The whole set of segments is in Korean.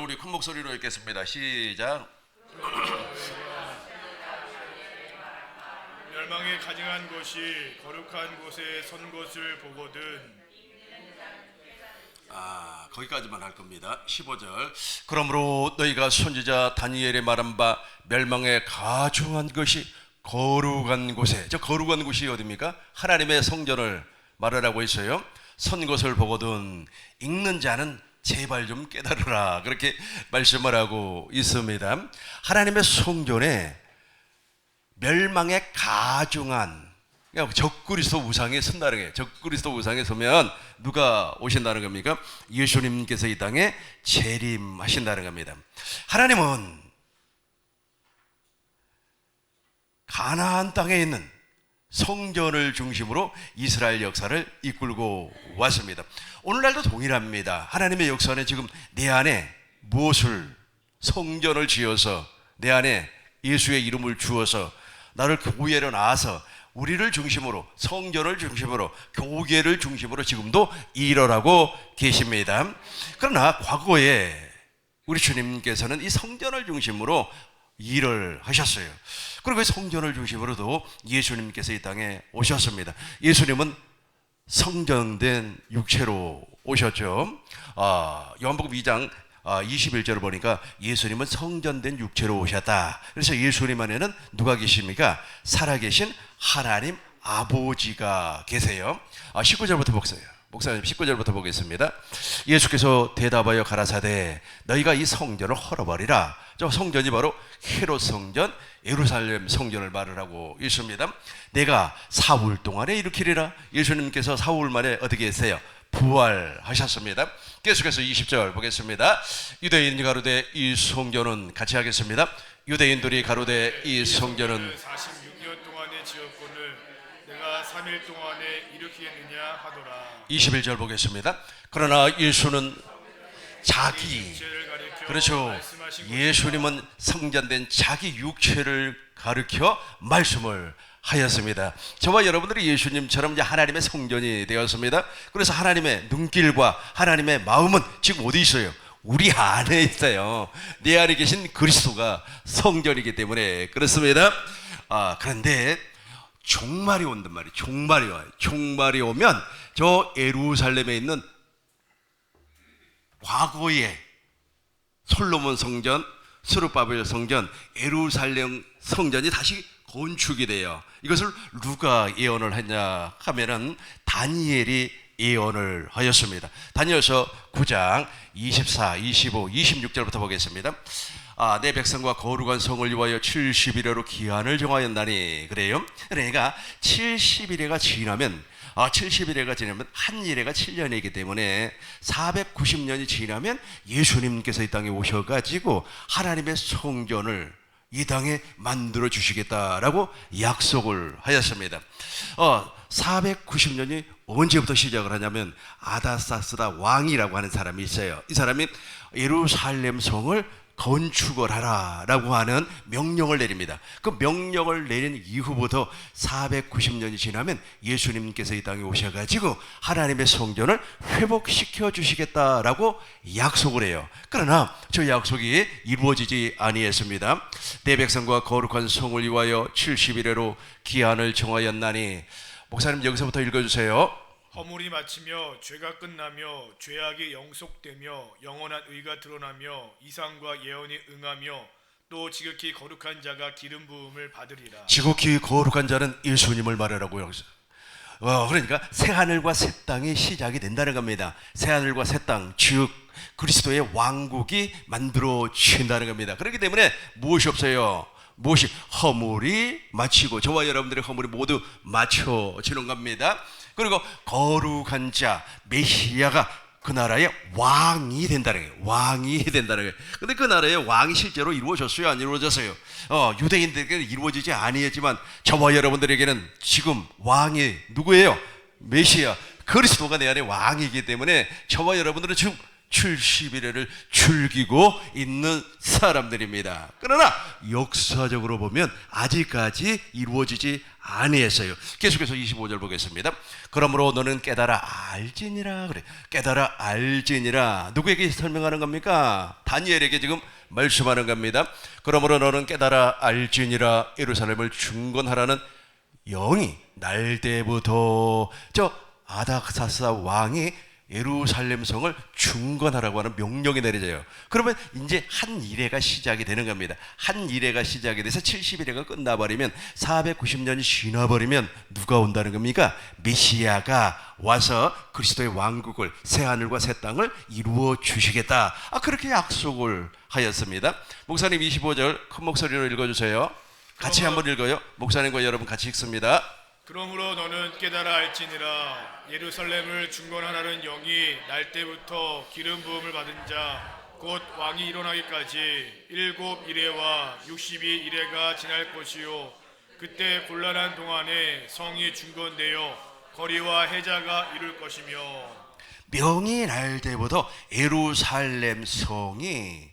우리 큰 목소리로 읽겠습니다. 시작. 멸망에 가증한 것이 거룩한 곳에 선 것을 보거든. 거기까지만 할 겁니다. 15절. 그러므로 너희가 선지자 다니엘의 말한 바 멸망에 가증한 것이 거룩한 곳에, 저 거룩한 곳이 어디입니까? 하나님의 성전을 말하라고 했어요. 선 것을 보거든 읽는 자는 제발 좀 깨달으라, 그렇게 말씀을 하고 있습니다. 하나님의 성전에 멸망에 가증한, 그러니까 적그리스도 우상에 선다는 거예요. 적그리스도 우상에 서면 누가 오신다는 겁니까? 예수님께서 이 땅에 재림하신다는 겁니다. 하나님은 가나안 땅에 있는 성전을 중심으로 이스라엘 역사를 이끌고 왔습니다. 오늘날도 동일합니다. 하나님의 역사는 지금 내 안에 무엇을, 성전을 지어서 내 안에 예수의 이름을 주어서 나를 교회로 나와서 우리를 중심으로, 성전을 중심으로, 교회를 중심으로 지금도 일어나고 계십니다. 그러나 과거에 우리 주님께서는 이 성전을 중심으로 일을 하셨어요. 그리고 성전을 중심으로도 예수님께서 이 땅에 오셨습니다. 예수님은 성전된 육체로 오셨죠. 요한복음 2장 21절을 보니까 예수님은 성전된 육체로 오셨다. 그래서 예수님 안에는 누가 계십니까? 살아계신 하나님 아버지가 계세요. 19절부터 보세요. 목사님 19절부터 보겠습니다. 예수께서 대답하여 가라사대 너희가 이 성전을 헐어버리라. 저 성전이 바로 헤롯 성전, 예루살렘 성전을 말을 하고 있습니다. 내가 4일 동안에 일으키리라. 예수님께서 4일 만에 어떻게 했어요? 부활하셨습니다. 계속해서 20절 보겠습니다. 유대인이 가로되 이 성전은, 같이 하겠습니다. 유대인들이 가로되 이 성전은 46년 동안에 지었거늘 내가 3일 동안에 일으키겠느냐 하더라. 21절 보겠습니다. 그러나 예수는 자기, 육체를 가리켜 그렇죠, 말씀하신 예수님은 성전된 자기 육체를 가르쳐 말씀을 하였습니다. 저와 여러분들이 예수님처럼 이제 하나님의 성전이 되었습니다. 그래서 하나님의 눈길과 하나님의 마음은 지금 어디 있어요? 우리 안에 있어요. 내 안에 계신 그리스도가 성전이기 때문에 그렇습니다. 그런데 종말이 온단 말이에요. 종말이 와요. 종말이 오면 저 예루살렘에 있는 과거의 솔로몬 성전, 스룹바벨 성전, 예루살렘 성전이 다시 건축이 돼요. 이것을 누가 예언을 했냐 하면은 다니엘이 예언을 하였습니다. 다니엘서 9장 24, 25, 26절부터 보겠습니다. 내 백성과 거룩한 성을 위하여 70일에로 기한을 정하였나니, 그래요. 그러니까 70일에가 지나면 70일에가 지나면 한 일회가 7년이기 때문에 490년이 지나면 예수님께서 이 땅에 오셔가지고 하나님의 성전을 이 땅에 만들어 주시겠다라고 약속을 하였습니다. 490년이 언제부터 시작을 하냐면 아다사스다 왕이라고 하는 사람이 있어요. 이 사람이 예루살렘 성을 건축을 하라라고 하는 명령을 내립니다. 그 명령을 내린 이후부터 490년이 지나면 예수님께서 이 땅에 오셔가지고 하나님의 성전을 회복시켜 주시겠다라고 약속을 해요. 그러나 저 약속이 이루어지지 아니했습니다. 내 백성과 거룩한 성을 위하여 70일에로 기한을 정하였나니, 목사님 여기서부터 읽어주세요. 허물이 마치며 죄가 끝나며 죄악이 영속되며 영원한 의가 드러나며 이상과 예언이 응하며 또 지극히 거룩한 자가 기름 부음을 받으리라. 지극히 거룩한 자는 예수님을 말하라고요. 여기서. 그러니까 새하늘과 새 땅이 시작이 된다는 겁니다. 새하늘과 새 땅, 즉 그리스도의 왕국이 만들어진다는 겁니다. 그렇기 때문에 무엇이 없어요? 무엇이 허물이 마치고 저와 여러분들의 허물이 모두 마쳐지는 겁니다. 그리고 거룩한 자 메시아가 그 나라의 왕이 된다는 거예요. 왕이 된다는 거예요. 근데 그 나라의 왕이 실제로 이루어졌어요? 안 이루어졌어요? 유대인들에게는 이루어지지 아니했지만 저와 여러분들에게는 지금 왕이 누구예요? 메시아 그리스도가 내 안에 왕이기 때문에 저와 여러분들은 지금 70일을 즐기고 있는 사람들입니다. 그러나 역사적으로 보면 아직까지 이루어지지 아니했어요. 계속해서 25절 보겠습니다. 그러므로 너는 깨달아 알지니라. 그래, 깨달아 알지니라. 누구에게 설명하는 겁니까? 다니엘에게 지금 말씀하는 겁니다. 그러므로 너는 깨달아 알지니라. 예루살렘을 중건하라는 영이 날 때부터 저 아닥사스다 왕이 예루살렘 성을 중건하라고 하는 명령이 내려져요. 그러면 이제 한 이래가 시작이 되는 겁니다. 한 이래가 시작이 돼서 70일회가 끝나버리면 490년이 지나버리면 누가 온다는 겁니까? 메시아가 와서 그리스도의 왕국을 새 하늘과 새 땅을 이루어 주시겠다. 그렇게 약속을 하였습니다. 목사님 25절 큰 목소리로 읽어주세요. 같이 한번 읽어요. 목사님과 여러분 같이 읽습니다. 그러므로 너는 깨달아 알지니라. 예루살렘을 중건하라는 영이 날 때부터 기름 부음을 받은 자 곧 왕이 일어나기까지 7 이레와 62 이레가 지날 것이요 그때 곤란한 동안에 성이 중건되어 거리와 해자가 이룰 것이며 명이 날 때부터 예루살렘 성이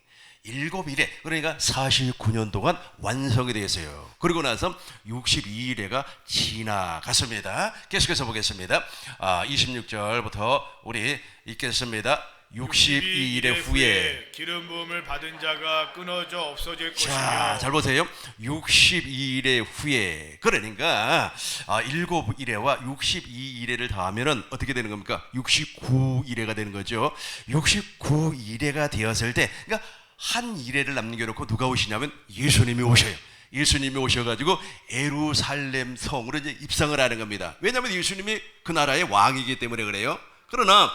7일에 그러니까 49년 동안 완성이 되었어요. 그리고 나서 62일에가 지나갔습니다. 계속해서 보겠습니다. 26절부터 우리 읽겠습니다. 62일의 후에 기름 부음을 받은 자가 끊어져 없어질 것이며. 자, 잘 보세요. 62일의 후에 그러니까 7일에와 62일에를 더하면은 어떻게 되는 겁니까? 69일에가 되는 거죠. 69일에가 되었을 때 그러니까 한 이래를 남겨놓고 누가 오시냐면 예수님이 오셔요. 예수님이 오셔가지고 예루살렘 성으로 이제 입성을 하는 겁니다. 왜냐하면 예수님이 그 나라의 왕이기 때문에 그래요. 그러나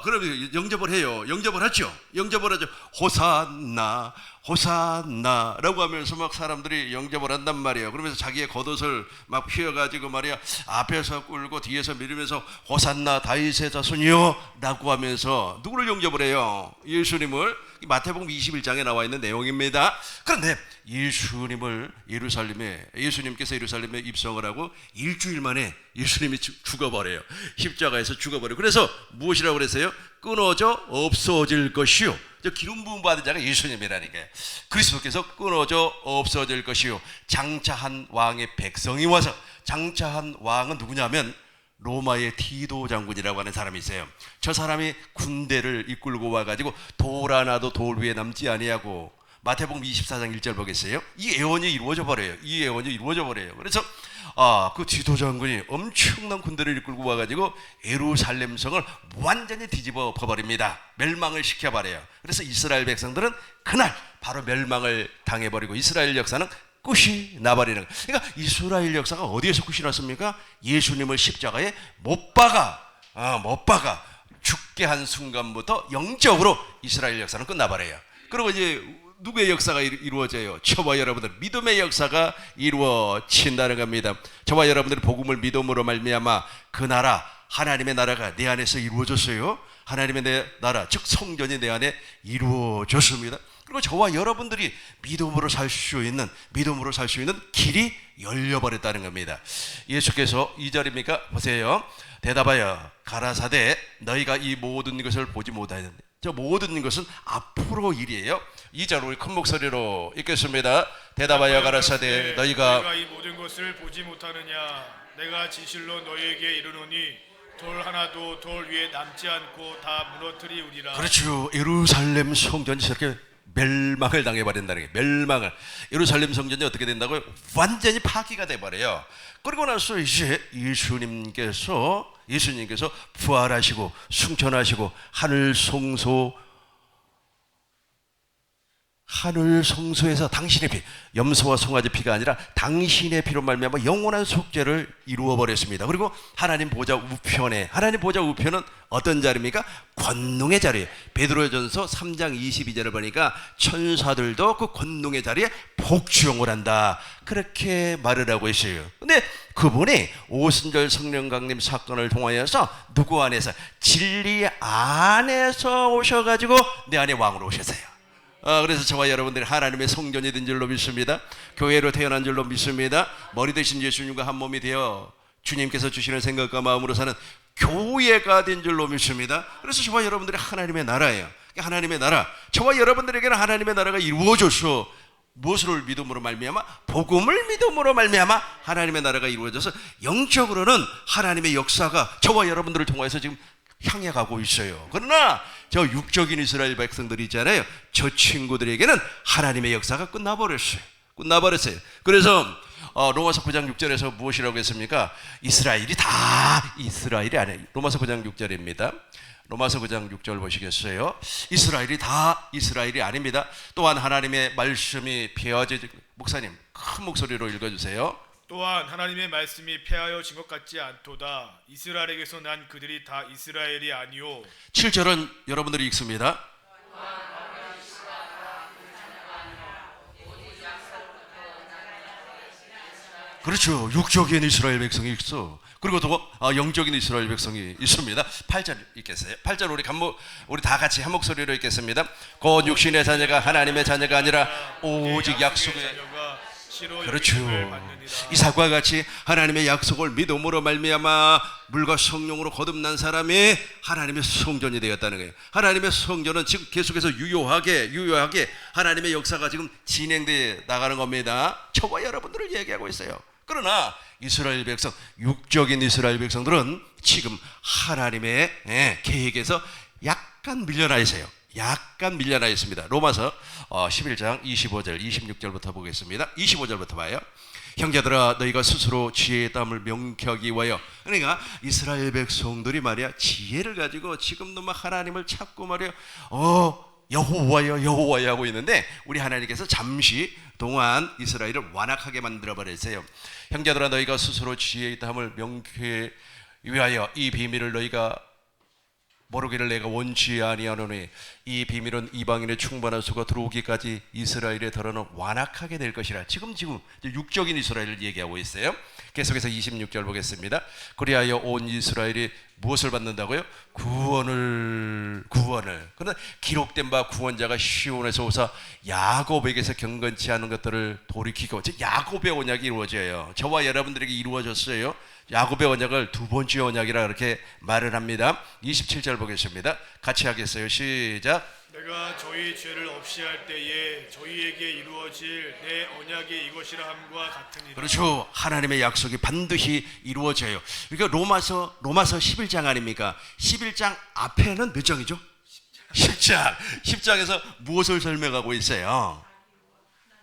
그러면 영접을 해요. 영접을 하죠. 영접을 하죠. 호산나 호산나라고 하면서 막 사람들이 영접을 한단 말이에요. 그러면서 자기의 겉옷을 막 휘어가지고 말이야 앞에서 끌고 뒤에서 밀으면서 호산나 다윗의 자손이요 라고 하면서 누구를 영접을 해요? 예수님을. 마태복음 21장에 나와 있는 내용입니다. 그런데 예수님께서 예루살렘에 입성을 하고 일주일 만에 예수님이 죽어버려요. 십자가에서 죽어버려요. 그래서 무엇이라고 그랬어요? 끊어져 없어질 것이요. 저 기름 부음 받은 자가 예수님이라니까요. 그리스도께서 끊어져 없어질 것이요. 장차한 왕의 백성이 와서, 장차한 왕은 누구냐면 로마의 티도 장군이라고 하는 사람이 있어요. 저 사람이 군대를 이끌고 와가지고 돌 하나도 돌 위에 남지 아니하고, 마태복음 24장 1절 보겠어요. 이 예언이 이루어져 버려요. 이 예언이 이루어져 버려요. 그래서 그 디도 장군이 엄청난 군대를 이끌고 와가지고 예루살렘 성을 완전히 뒤집어 버립니다. 멸망을 시켜버려요. 그래서 이스라엘 백성들은 그날 바로 멸망을 당해버리고 이스라엘 역사는 끝이 나버리는 거예요. 그러니까 이스라엘 역사가 어디에서 끝이 났습니까? 예수님을 십자가에 못 박아 죽게 한 순간부터 영적으로 이스라엘 역사는 끝나버려요. 그리고 이제 누구의 역사가 이루어져요? 저와 여러분들 믿음의 역사가 이루어진다는 겁니다. 저와 여러분들이 복음을 믿음으로 말미암아 그 나라, 하나님의 나라가 내 안에서 이루어졌어요. 하나님의 내 나라, 즉 성전이 내 안에 이루어졌습니다. 그리고 저와 여러분들이 믿음으로 살 수 있는 길이 열려버렸다는 겁니다. 예수께서 2절입니까? 보세요. 대답하여 가라사대 너희가 이 모든 것을 보지 못하였는데, 저 모든 것은 앞으로 일이에요. 2절 우리 큰 목소리로 읽겠습니다. 대답하여 가라사대 너희가 이 모든 것을 보지 못하느냐? 내가 진실로 너희에게 이르노니 돌 하나도 돌 위에 남지 않고 다 무너뜨리우리라. 그렇죠. 예루살렘 성전이 저렇게 멸망을 당해버린다는 게, 멸망을. 예루살렘 성전이 어떻게 된다고요? 완전히 파기가 돼버려요. 그리고 나서 이제 예수님께서 부활하시고 승천하시고 하늘 성소에서 당신의 피, 염소와 송아지 피가 아니라 당신의 피로 말미암아 영원한 속죄를 이루어 버렸습니다. 그리고 하나님 보좌 우편은 어떤 자리입니까? 권능의 자리예요. 베드로전서 3장 22절을 보니까 천사들도 그 권능의 자리에 복주용을 한다, 그렇게 말을 하고 있어요. 근데 그분이 오순절 성령 강림 사건을 통하여서 누구 안에서? 진리 안에서 오셔가지고 내 안에 왕으로 오셨어요. 그래서 저와 여러분들이 하나님의 성전이 된 줄로 믿습니다. 교회로 태어난 줄로 믿습니다. 머리 대신 예수님과 한 몸이 되어 주님께서 주시는 생각과 마음으로 사는 교회가 된 줄로 믿습니다. 그래서 저와 여러분들이 하나님의 나라예요. 하나님의 나라, 저와 여러분들에게는 하나님의 나라가 이루어져서 무엇을 믿음으로 말미암아? 복음을 믿음으로 말미암아 하나님의 나라가 이루어져서 영적으로는 하나님의 역사가 저와 여러분들을 통해서 지금 향해 가고 있어요. 그러나 저 육적인 이스라엘 백성들이 있잖아요. 저 친구들에게는 하나님의 역사가 끝나버렸어요. 그래서 로마서 9장 6절에서 무엇이라고 했습니까? 이스라엘이 다 이스라엘이 아니에요. 로마서 9장 6절입니다. 로마서 9장 6절 보시겠어요? 이스라엘이 다 이스라엘이 아닙니다. 또한 하나님의 말씀이 폐하지, 목사님 큰 목소리로 읽어주세요. 또한 하나님의 말씀이 폐하여진 것 같지 않도다. 이스라엘에게서 난 그들이 다 이스라엘이 아니요. 7절은 여러분들이 읽습니다. 그렇죠. 육적인 이스라엘 백성이 있어. 그리고 또 영적인 이스라엘 백성이 있습니다. 8절 읽겠어요. 8절 우리 다 같이 한 목소리로 읽겠습니다. 곧 육신의 자녀가 하나님의 자녀가 아니라 오직 약속의, 그렇죠, 이삭과 같이 하나님의 약속을 믿음으로 말미암아 물과 성령으로 거듭난 사람이 하나님의 성전이 되었다는 거예요. 하나님의 성전은 지금 계속해서 유효하게 하나님의 역사가 지금 진행되어 나가는 겁니다. 저와 여러분들을 얘기하고 있어요. 그러나 이스라엘 백성, 육적인 이스라엘 백성들은 지금 하나님의 계획에서 약간 밀려나 있어요. 약간 밀려나 있습니다. 로마서 11장 25절 26절부터 보겠습니다. 25절부터 봐요. 형제들아 너희가 스스로 지혜의 땀을 명쾌하기 위하여, 그러니까 이스라엘 백성들이 말이야 지혜를 가지고 지금도 막 하나님을 찾고 말이야 여호와여 하고 있는데, 우리 하나님께서 잠시 동안 이스라엘을 완악하게 만들어 버렸어요. 형제들아 너희가 스스로 지혜의 땀을 명쾌히 위하여 이 비밀을 너희가 모르기를 내가 원치 아니하노니 이 비밀은 이방인의 충만한 수가 들어오기까지 이스라엘의 덜어는 완악하게 될 것이라. 지금 육적인 이스라엘을 얘기하고 있어요. 계속해서 26절 보겠습니다. 그리하여 온 이스라엘이 무엇을 받는다고요? 구원을. 그러나 기록된 바 구원자가 시온에서 오사 야곱에게서 경건치 않은 것들을 돌이키고, 즉 야곱의 언약이 이루어져요. 저와 여러분들에게 이루어졌어요. 야곱의 언약을 두 번째 언약이라 그렇게 말을 합니다. 27절 보겠습니다. 같이 하겠어요. 시작. 내가 저희 죄를 없이 할 때에 저희에게 이루어질 내 언약이 이것이라 함과 같으니라. 그렇죠. 하나님의 약속이 반드시 이루어져요. 그러니까 로마서 11장 아닙니까? 11장 앞에는 몇 장이죠? 10장. 10장에서 무엇을 설명하고 있어요?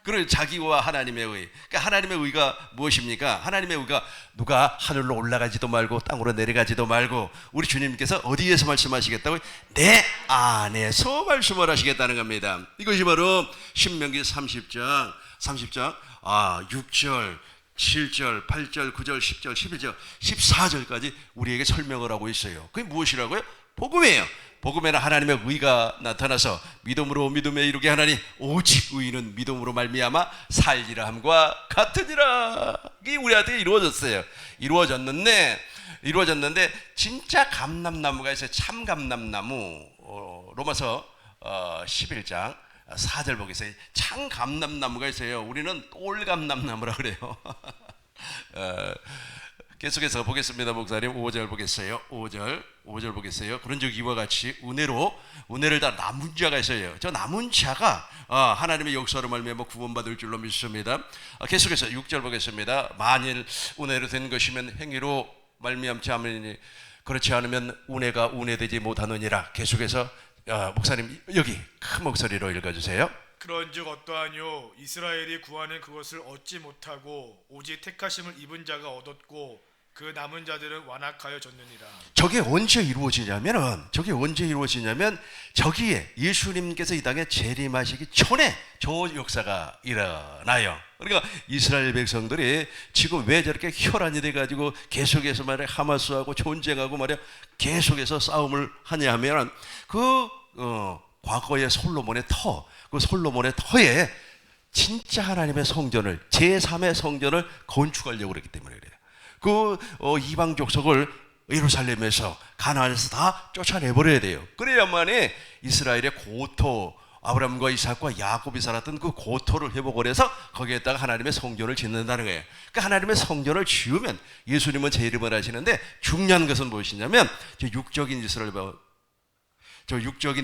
그리고 자기와 하나님의 의. 그러니까 하나님의 의가 무엇입니까? 하나님의 의가 누가 하늘로 올라가지도 말고 땅으로 내려가지도 말고, 우리 주님께서 어디에서 말씀하시겠다고요? 내 안에서 말씀을 하시겠다는 겁니다. 이것이 바로 신명기 30장 6절 7절, 8절, 9절, 10절, 11절, 14절까지 우리에게 설명을 하고 있어요. 그게 무엇이라고요? 복음이에요. 복음에는 하나님의 의가 나타나서 믿음으로 믿음에 이르게 하나니 오직 의인은 믿음으로 말미암아 살리라 함과 같으니라. 이게 우리한테 이루어졌어요. 이루어졌는데 진짜 감람나무가 있어요. 참 감람나무. 로마서 11장 4절 보겠어요. 참 감람나무가 있어요. 우리는 똘감람나무라 그래요. 계속해서 보겠습니다. 목사님 5절 보겠어요. 5절 보겠어요. 그런즉 이와 같이 은혜를 다 남은 자가 있어요. 저 남은 자가 하나님의 역사로 말미암아 구원받을 줄로 믿습니다. 계속해서 6절 보겠습니다. 만일 은혜로 된 것이면 행위로 말미암지 않으니 그렇지 않으면 은혜가 은혜되지 못하느니라. 계속해서 목사님 여기 큰 목소리로 읽어주세요. 그런즉 어떠하뇨? 이스라엘이 구하는 그것을 얻지 못하고 오직 택하심을 입은 자가 얻었고 그 남은 자들은 완악하여 졌느니라. 저게 언제 이루어지냐면 저기에 예수님께서 이 땅에 재림하시기 전에 저 역사가 일어나요. 그러니까 이스라엘 백성들이 지금 왜 저렇게 혈안이 돼가지고 계속해서 말이야 하마스하고 전쟁하고 말이야 계속해서 싸움을 하냐면 과거의 솔로몬의 그 솔로몬의 터에 진짜 하나님의 성전을, 제3의 성전을 건축하려고 그랬기 때문에 그래요. 이방 족속을 예루살렘에서 가나안에서 다 쫓아내버려야 돼요. 그래야만이 이스라엘의 고토 아브라함과 이삭과 야곱이 살았던 그 고토를 회복을 해서 거기에다가 하나님의 성전을 짓는다는 거예요. 그러니까 하나님의 성전을 지으면 예수님은 제 이름을 하시는데 중요한 것은 무엇이냐면 저 육적인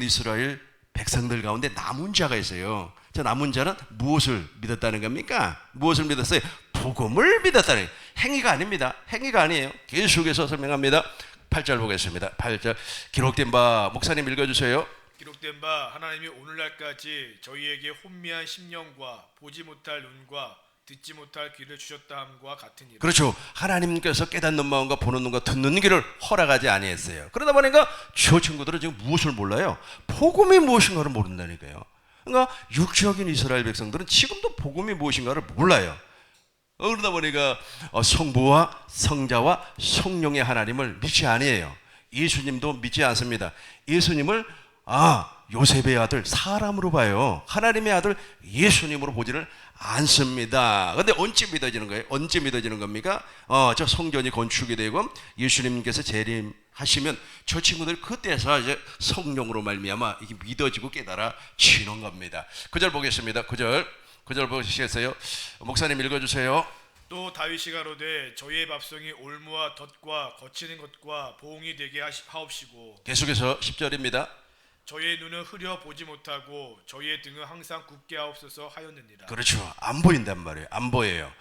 이스라엘 백성들 가운데 남은 자가 있어요. 저 남은 자는 무엇을 믿었다는 겁니까? 무엇을 믿었어요? 복음을 믿었다는 거예요. 행위가 아닙니다. 행위가 아니에요. 계속해서 설명합니다. 8절 보겠습니다. 8절 기록된 바 목사님 읽어주세요. 기록된 바 하나님이 오늘날까지 저희에게 혼미한 심령과 보지 못할 눈과 듣지 못할 귀를 주셨다 함과 같으니라. 그렇죠. 하나님께서 깨닫는 마음과 보는 눈과 듣는 귀를 허락하지 아니했어요. 그러다 보니까 저 친구들은 지금 무엇을 몰라요? 복음이 무엇인가를 모른다니까요. 그러니까 육적인 이스라엘 백성들은 지금도 복음이 무엇인가를 몰라요. 그러다 보니까 성부와 성자와 성령의 하나님을 믿지 아니에요. 예수님도 믿지 않습니다. 예수님을 요셉의 아들 사람으로 봐요. 하나님의 아들 예수님으로 보지를 않습니다. 근데 언제 믿어지는 거예요? 언제 믿어지는 겁니까? 저 성전이 건축이 되고 예수님께서 재림하시면 저 친구들 그때서 이제 성령으로 말미암아 이게 믿어지고 깨달아지는 겁니다. 9절 보겠습니다. 9절 보시겠어요? 목사님 읽어주세요. 또 다윗이 가로되 저희의 밥송이 올무와 덫과 거치는 것과 보응이 되게 하옵시고 계속해서 10절입니다. 저희의 눈은 흐려 보지 못하고 저희의 등은 항상 굳게 하옵소서 하였느니라. 그렇죠. 안 보인단 말이에요. 안 보여요.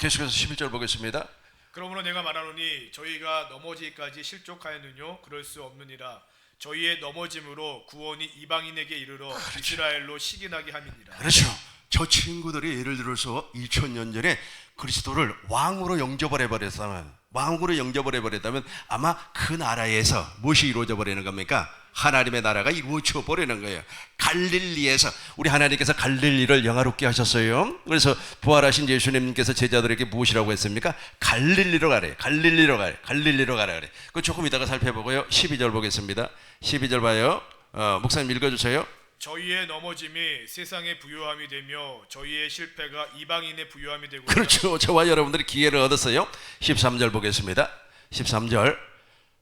계속해서 11절 보겠습니다. 그러므로 내가 말하노니 저희가 넘어지기까지 실족하였느뇨 그럴 수 없느니라. 저희의 넘어짐으로 구원이 이방인에게 이르러 이스라엘로 시기나게 함이니라. 그렇죠. 저 친구들이 예를 들어서 2000년 전에 그리스도를 왕으로 영접을 해버렸다면 아마 그 나라에서 무엇이 이루어져 버리는 겁니까? 하나님의 나라가 이루어져 버리는 거예요. 갈릴리에서 우리 하나님께서 갈릴리를 영화롭게 하셨어요. 그래서 부활하신 예수님께서 제자들에게 무엇이라고 했습니까? 갈릴리로 가래요. 갈릴리로 가라 그래. 그 조금 이따가 살펴보고요. 12절 보겠습니다. 12절 봐요. 목사님 읽어주세요. 저희의 넘어짐이 세상의 부요함이 되며 저희의 실패가 이방인의 부요함이 되고. 그렇죠. 저와 여러분들이 기회를 얻었어요. 13절 보겠습니다. 13절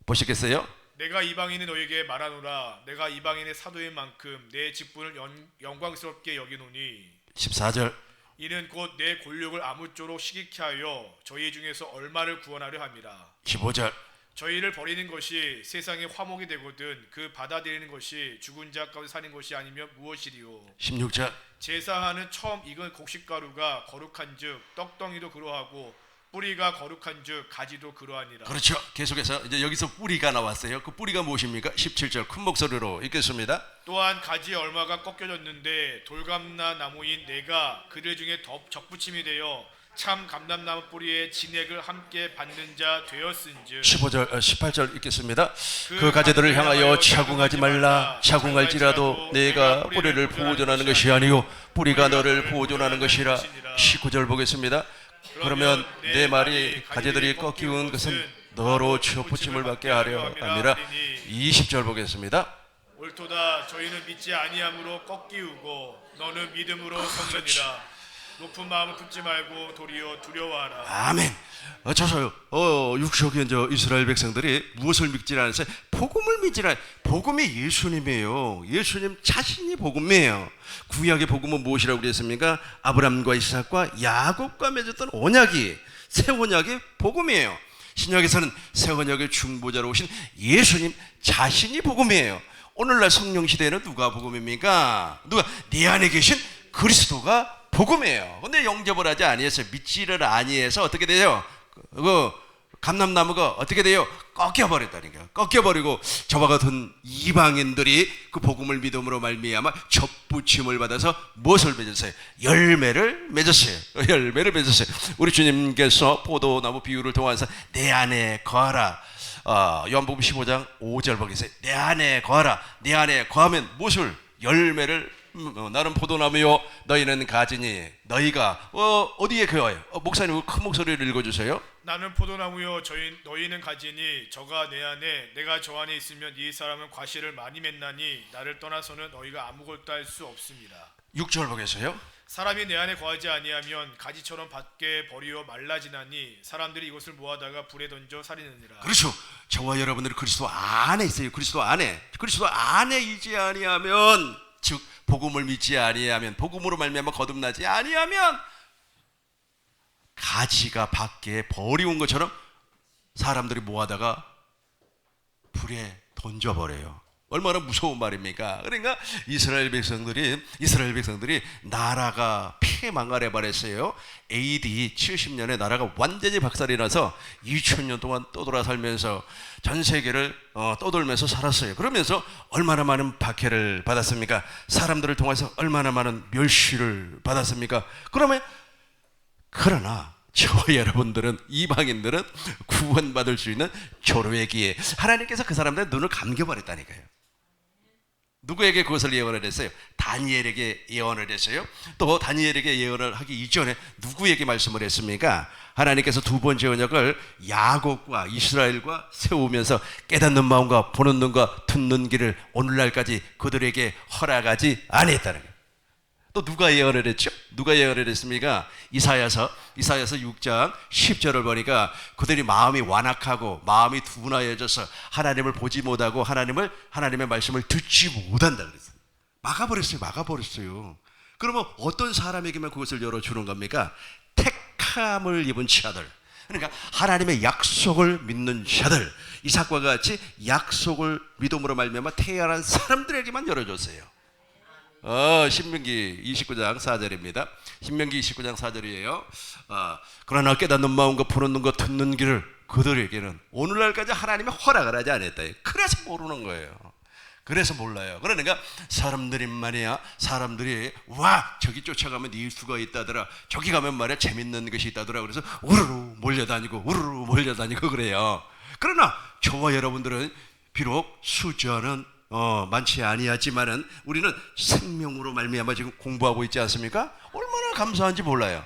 보시겠어요? 내가 이방인이 너에게 말하노라. 내가 이방인의 사도인 만큼 내 직분을 영광스럽게 여기노니. 14절 이는 곧 내 권력을 아무쪼록 시기케 하여 저희 중에서 얼마를 구원하려 함이라. 15절 저희를 버리는 것이 세상의 화목이 되거든 그 받아들이는 것이 죽은 자 가운데 사는 것이 아니면 무엇이리요. 16절 제사하는 처음 익은 곡식가루가 거룩한즉 떡덩이도 그러하고 뿌리가 거룩한즉 가지도 그러하니라. 그렇죠. 계속해서 이제 여기서 뿌리가 나왔어요. 그 뿌리가 무엇입니까? 17절 큰 목소리로 읽겠습니다. 또한 가지의 얼마가 꺾여졌는데 돌감나 나무인 내가 그들 중에 적부침이 되어 참 감람나무 뿌리에 진액을 함께 받는 자 되었은즉. 18절 읽겠습니다. 그 가지들을 향하여 차궁하지 말라. 차궁할지라도 내가 뿌리를 보존하는 것이 아니요 뿌리가 너를 보존하는 것이라. 19절 보겠습니다. 그러면 내 말이 가지들이 꺾이운 것은 너로 치어붙임을 받게 하려 함이라. 20절 보겠습니다. 옳도다. 저희는 믿지 아니함으로 꺾이우고 너는 믿음으로 섰느니라. 높은 마음을 품지 말고 도리어 두려워하라. 아멘. 저서요. 육적인 저 이스라엘 백성들이 무엇을 믿지 않았어요? 복음을 믿지 않아요. 복음이 예수님이에요. 예수님 자신이 복음이에요. 구약의 복음은 무엇이라고 그랬습니까? 아브라함과 이삭과 야곱과 맺었던 언약이 새 언약이 복음이에요. 신약에서는 새 언약의 중보자로 오신 예수님 자신이 복음이에요. 오늘날 성령 시대에는 누가 복음입니까? 내 안에 계신 그리스도가 복음이에요. 근데 영접을 하지 아니했어요. 믿지를 아니해서 어떻게 돼요? 그 감람나무가 어떻게 돼요? 꺾여버렸다니까요. 꺾여버리고 저와 같은 이방인들이 그 복음을 믿음으로 말미암아 접붙임을 받아서 무엇을 맺었어요? 열매를 맺었어요. 우리 주님께서 포도나무 비유를 통해서 내 안에 거하라. 요한복음 15장 5절 보겠어요. 내 안에 거하라. 내 안에 거하면 무엇을? 열매를 나는 포도나무요 너희는 가지니. 너희가 어디에 거해요? 목사님 큰 목소리를 읽어주세요. 나는 포도나무요 너희는 가지니 저가 내 안에 내가 저 안에 있으면 이 사람은 과실을 많이 맺나니 나를 떠나서는 너희가 아무것도 할 수 없습니다. 6절 보겠어요. 사람이 내 안에 거하지 아니하면 가지처럼 밖에 버리어 말라지나니 사람들이 이것을 모아다가 불에 던져 살이느니라. 그렇죠. 저와 여러분들이 그리스도 안에 있어요. 그리스도 안에 있지 아니하면 즉 복음을 믿지 아니하면, 복음으로 말미암아 거듭나지 아니하면 가지가 밖에 버리온 것처럼 사람들이 모아다가 불에 던져버려요. 얼마나 무서운 말입니까? 그러니까 이스라엘 백성들이 나라가 피해망가려 버렸어요. AD 70년에 나라가 완전히 박살이 나서 2000년 동안 떠돌아 살면서 전 세계를 떠돌면서 살았어요. 그러면서 얼마나 많은 박해를 받았습니까? 사람들을 통해서 얼마나 많은 멸시를 받았습니까? 그러나 저와 여러분들은, 이방인들은 구원받을 수 있는 절호의 기회, 하나님께서 그 사람들의 눈을 감겨버렸다니까요. 누구에게 그것을 예언을 했어요? 다니엘에게 예언을 했어요. 또 다니엘에게 예언을 하기 이전에 누구에게 말씀을 했습니까? 하나님께서 두 번째 언약을 야곱과 이스라엘과 세우면서 깨닫는 마음과 보는 눈과 듣는 귀를 오늘날까지 그들에게 허락하지 아니했다는 거예요. 또 누가 예언을 했죠? 누가 예언을 했습니까? 이사야서 6장 10절을 보니까 그들이 마음이 완악하고 마음이 둔하여져서 하나님을 보지 못하고 하나님의 말씀을 듣지 못한다 그랬어요. 막아버렸어요. 그러면 어떤 사람에게만 그것을 열어주는 겁니까? 택함을 입은 자들, 그러니까 하나님의 약속을 믿는 자들, 이삭과 같이 약속을 믿음으로 말미암아 태어난 사람들에게만 열어줬어요. 신명기 29장 4절입니다. 신명기 29장 4절이에요. 그러나 깨닫는 마음과 보는 눈과 듣는 귀를 그들에게는 오늘날까지 하나님이 허락을 하지 않았다. 그래서 모르는 거예요. 그래서 몰라요. 그러니까 사람들이 와 저기 쫓아가면 네 수가 있다더라, 저기 가면 말이야 재밌는 것이 있다더라, 그래서 우르르 몰려다니고 그래요. 그러나 저와 여러분들은 비록 숫자는 많지 아니하지만은 우리는 생명으로 말미암아 지금 공부하고 있지 않습니까? 얼마나 감사한지 몰라요.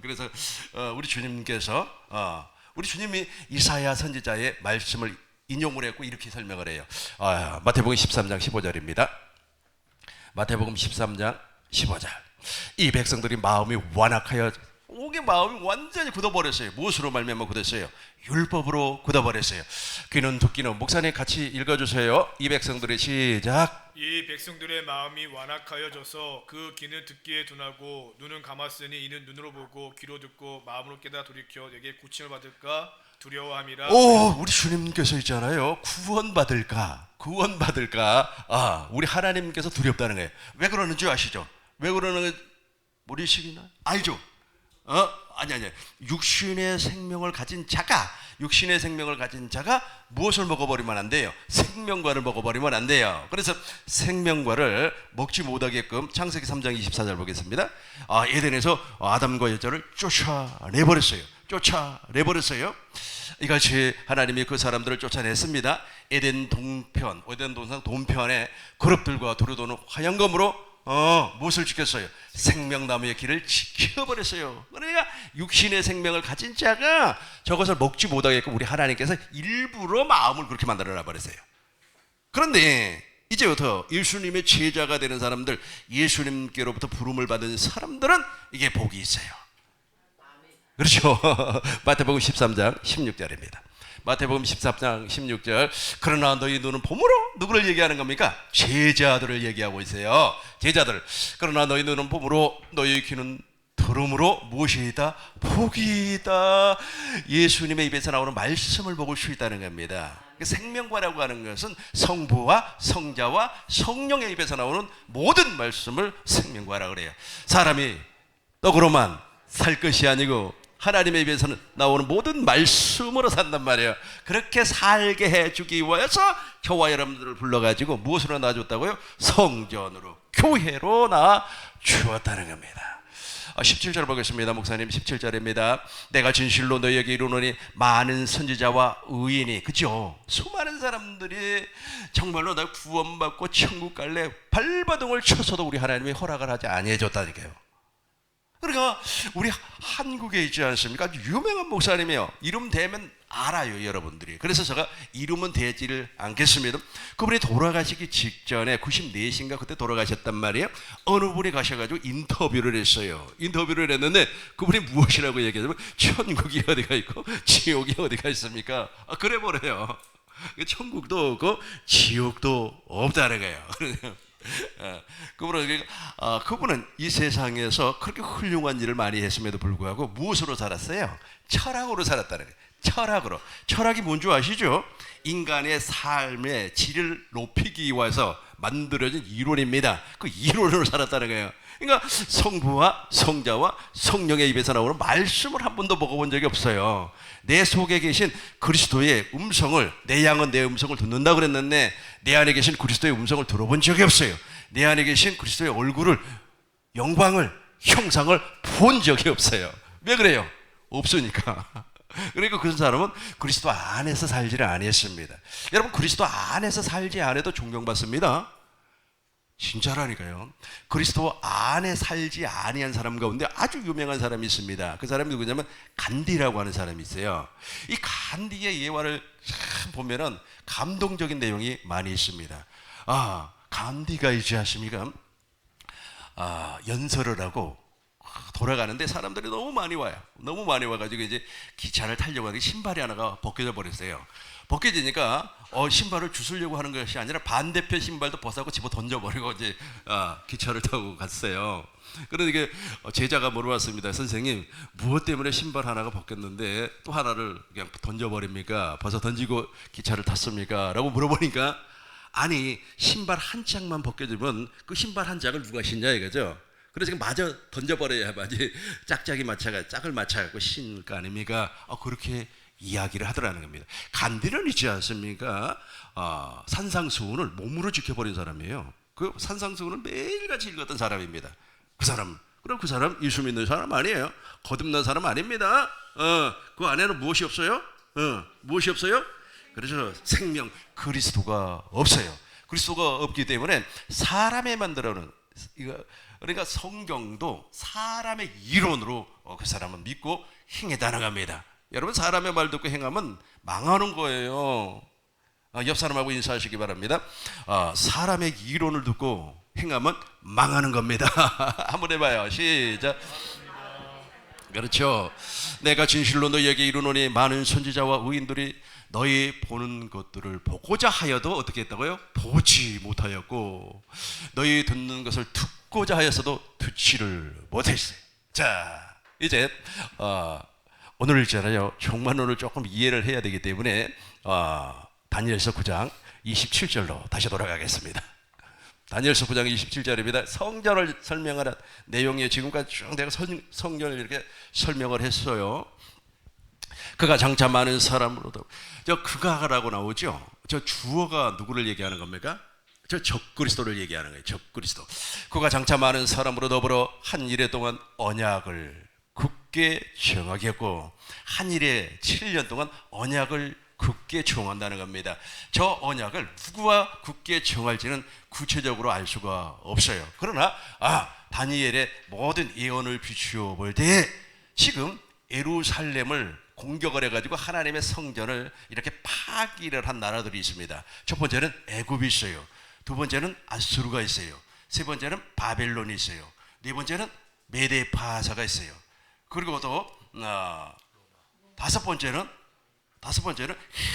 그래서 우리 주님이 이사야 선지자의 말씀을 인용을 했고 이렇게 설명을 해요. 마태복음 13장 15절입니다. 마태복음 13장 15절. 이 백성들이 마음이 완악하여, 마음이 완전히 굳어버렸어요. 무엇으로 말미암아 굳었어요? 율법으로 굳어버렸어요. 귀는 듣기는, 목사님 같이 읽어주세요. 이 백성들의 시작. 이 백성들의 마음이 완악하여져서 그 귀는 듣기에 둔하고 눈은 감았으니 이는 눈으로 보고 귀로 듣고 마음으로 깨닫 돌이켜 내게 고침을 받을까 두려워함이라. 우리 주님께서 있잖아요. 구원받을까. 우리 하나님께서 두렵다는 거예요. 왜 그러는 줄 아시죠? 왜 그러는 거 모르시기나? 알죠? 아니. 육신의 생명을 가진 자가 무엇을 먹어버리면 안 돼요? 생명과를 먹어버리면 안 돼요. 그래서 생명과를 먹지 못하게끔 창세기 3장 24절 보겠습니다. 에덴에서 아담과 여자를 쫓아내버렸어요. 이같이 하나님이 그 사람들을 쫓아냈습니다. 에덴 동산 동편에 그룹들과 두루도는 화양검으로 무엇을 지켰어요? 생명나무의 길을 지켜버렸어요. 그러니까 육신의 생명을 가진 자가 저것을 먹지 못하게끔 우리 하나님께서 일부러 마음을 그렇게 만들어놔 버렸어요. 그런데 이제부터 예수님의 제자가 되는 사람들, 예수님께로부터 부름을 받은 사람들은 이게 복이 있어요. 그렇죠? 마태복음 13장 16절입니다. 마태복음 14장 16절. 그러나 너희 눈은 봄으로, 누구를 얘기하는 겁니까? 제자들을 얘기하고 있어요. 제자들. 그러나 너희 눈은 봄으로, 너희 귀는 들음으로 무엇이 있다? 복이 있다. 예수님의 입에서 나오는 말씀을 먹을 수 있다는 겁니다. 생명과라고 하는 것은 성부와 성자와 성령의 입에서 나오는 모든 말씀을 생명과라고 그래요. 사람이 떡으로만 살 것이 아니고 하나님의 입에서는 나오는 모든 말씀으로 산단 말이에요. 그렇게 살게 해주기 위해서 저와 여러분들을 불러가지고 무엇으로 낳아줬다고요? 성전으로, 교회로 낳아주었다는 겁니다. 17절 보겠습니다. 목사님 17절입니다. 내가 진실로 너희에게 이르노니 많은 선지자와 의인이, 그죠? 수많은 사람들이 정말로 나 구원받고 천국 갈래 발버둥을 쳐서도 우리 하나님이 허락을 하지 아니해줬다니까요. 그러니까 우리 한국에 있지 않습니까? 아주 유명한 목사님이에요. 이름 대면 알아요, 여러분들이. 그래서 제가 이름은 대지를 않겠습니다. 그분이 돌아가시기 직전에 94인가 그때 돌아가셨단 말이에요. 어느 분이 가셔가지고 인터뷰를 했어요. 인터뷰를 했는데 그분이 무엇이라고 얘기하냐면 천국이 어디가 있고 지옥이 어디가 있습니까? 그래 버려요. 천국도 없고 지옥도 없다는 거예요. 그분은 이 세상에서 그렇게 훌륭한 일을 많이 했음에도 불구하고 무엇으로 살았어요? 철학으로 살았다는 거예요. 철학으로. 철학이 뭔지 아시죠? 인간의 삶의 질을 높이기 위해서 만들어진 이론입니다. 그 이론으로 살았다는 거예요. 그러니까 성부와 성자와 성령의 입에서 나오는 말씀을 한 번도 먹어본 적이 없어요. 내 속에 계신 그리스도의 음성을, 내 양은 내 음성을 듣는다 그랬는데 내 안에 계신 그리스도의 음성을 들어본 적이 없어요. 내 안에 계신 그리스도의 얼굴을, 영광을, 형상을 본 적이 없어요. 왜 그래요? 없으니까. 그러니까 그런 사람은 그리스도 안에서 살지를 아니했습니다. 여러분, 그리스도 안에서 살지 않아도 존경받습니다. 진짜라니까요. 그리스도 안에 살지 아니한 사람 가운데 아주 유명한 사람이 있습니다. 그 사람이 누구냐면 간디라고 하는 사람이 있어요. 이 간디의 예화를 참 보면은 감동적인 내용이 많이 있습니다. 간디가 있지 않습니까? 연설을 하고 돌아가는데 사람들이 너무 많이 와요. 너무 많이 와가지고 이제 기차를 타려고 하는데 신발이 하나가 벗겨져 버렸어요. 벗겨지니까 신발을 주우려고 하는 것이 아니라 반대편 신발도 벗고 집어 던져버리고 이제 기차를 타고 갔어요. 그러니까 제자가 물어봤습니다. 선생님, 무엇 때문에 신발 하나가 벗겼는데 또 하나를 그냥 던져버립니까? 벗어 던지고 기차를 탔습니까? 라고 물어보니까, 아니, 신발 한 짝만 벗겨지면 그 신발 한 짝을 누가 신냐 이거죠. 그래서 지금 마저 던져버려야지 짝짝이 맞춰가 짝을 맞춰갖고 신을 거 아닙니까? 그렇게 이야기를 하더라는 겁니다. 간디는 있지 않습니까? 산상수훈을 몸으로 지켜버린 사람이에요. 그 산상수훈을 매일같이 읽었던 사람입니다. 그 사람, 그럼 그 사람 예수 믿는 사람 아니에요. 거듭난 사람 아닙니다. 그 안에는 무엇이 없어요? 무엇이 없어요? 그래서 생명 그리스도가 없어요. 그리스도가 없기 때문에 사람의 만들어놓은 그러니까 성경도 사람의 이론으로 그 사람은 믿고 행해 나갑니다. 여러분, 사람의 말 듣고 행하면 망하는 거예요. 옆 사람하고 인사하시기 바랍니다. 사람의 이론을 듣고 행하면 망하는 겁니다. 한번 해봐요. 시작. 그렇죠. 내가 진실로 너희에게 이르노니 많은 선지자와 의인들이 너희 보는 것들을 보고자 하여도 어떻게 했다고요? 보지 못하였고, 너희 듣는 것을 듣고자 하였어도 듣지를 못했어요. 자, 이제 오늘 있잖아요. 종말론을 조금 이해를 해야 되기 때문에 다니엘서 9장 27절로 다시 돌아가겠습니다. 다니엘서 9장 27절입니다. 성전을 설명하는 내용이 지금까지 쭉 내가 성전을 이렇게 설명을 했어요. 그가 장차 많은 사람으로도, 저 그가라고 나오죠. 저 주어가 누구를 얘기하는 겁니까? 저 적그리스도를 얘기하는 거예요. 적그리스도. 그가 장차 많은 사람으로 더불어 한 일에 동안 언약을 굳게 정하게 했고, 한 일에 7년 동안 언약을 굳게 정한다는 겁니다. 저 언약을 누구와 굳게 정할지는 구체적으로 알 수가 없어요. 그러나 다니엘의 모든 예언을 비추어 볼 때 지금 예루살렘을 공격을 해가지고 하나님의 성전을 이렇게 파기를 한 나라들이 있습니다. 첫 번째는 애굽이 있어요. 두 번째는 아수르가 있어요. 세 번째는 바벨론이 있어요. 네 번째는 메데파사가 있어요. 그리고 또 다섯 번째는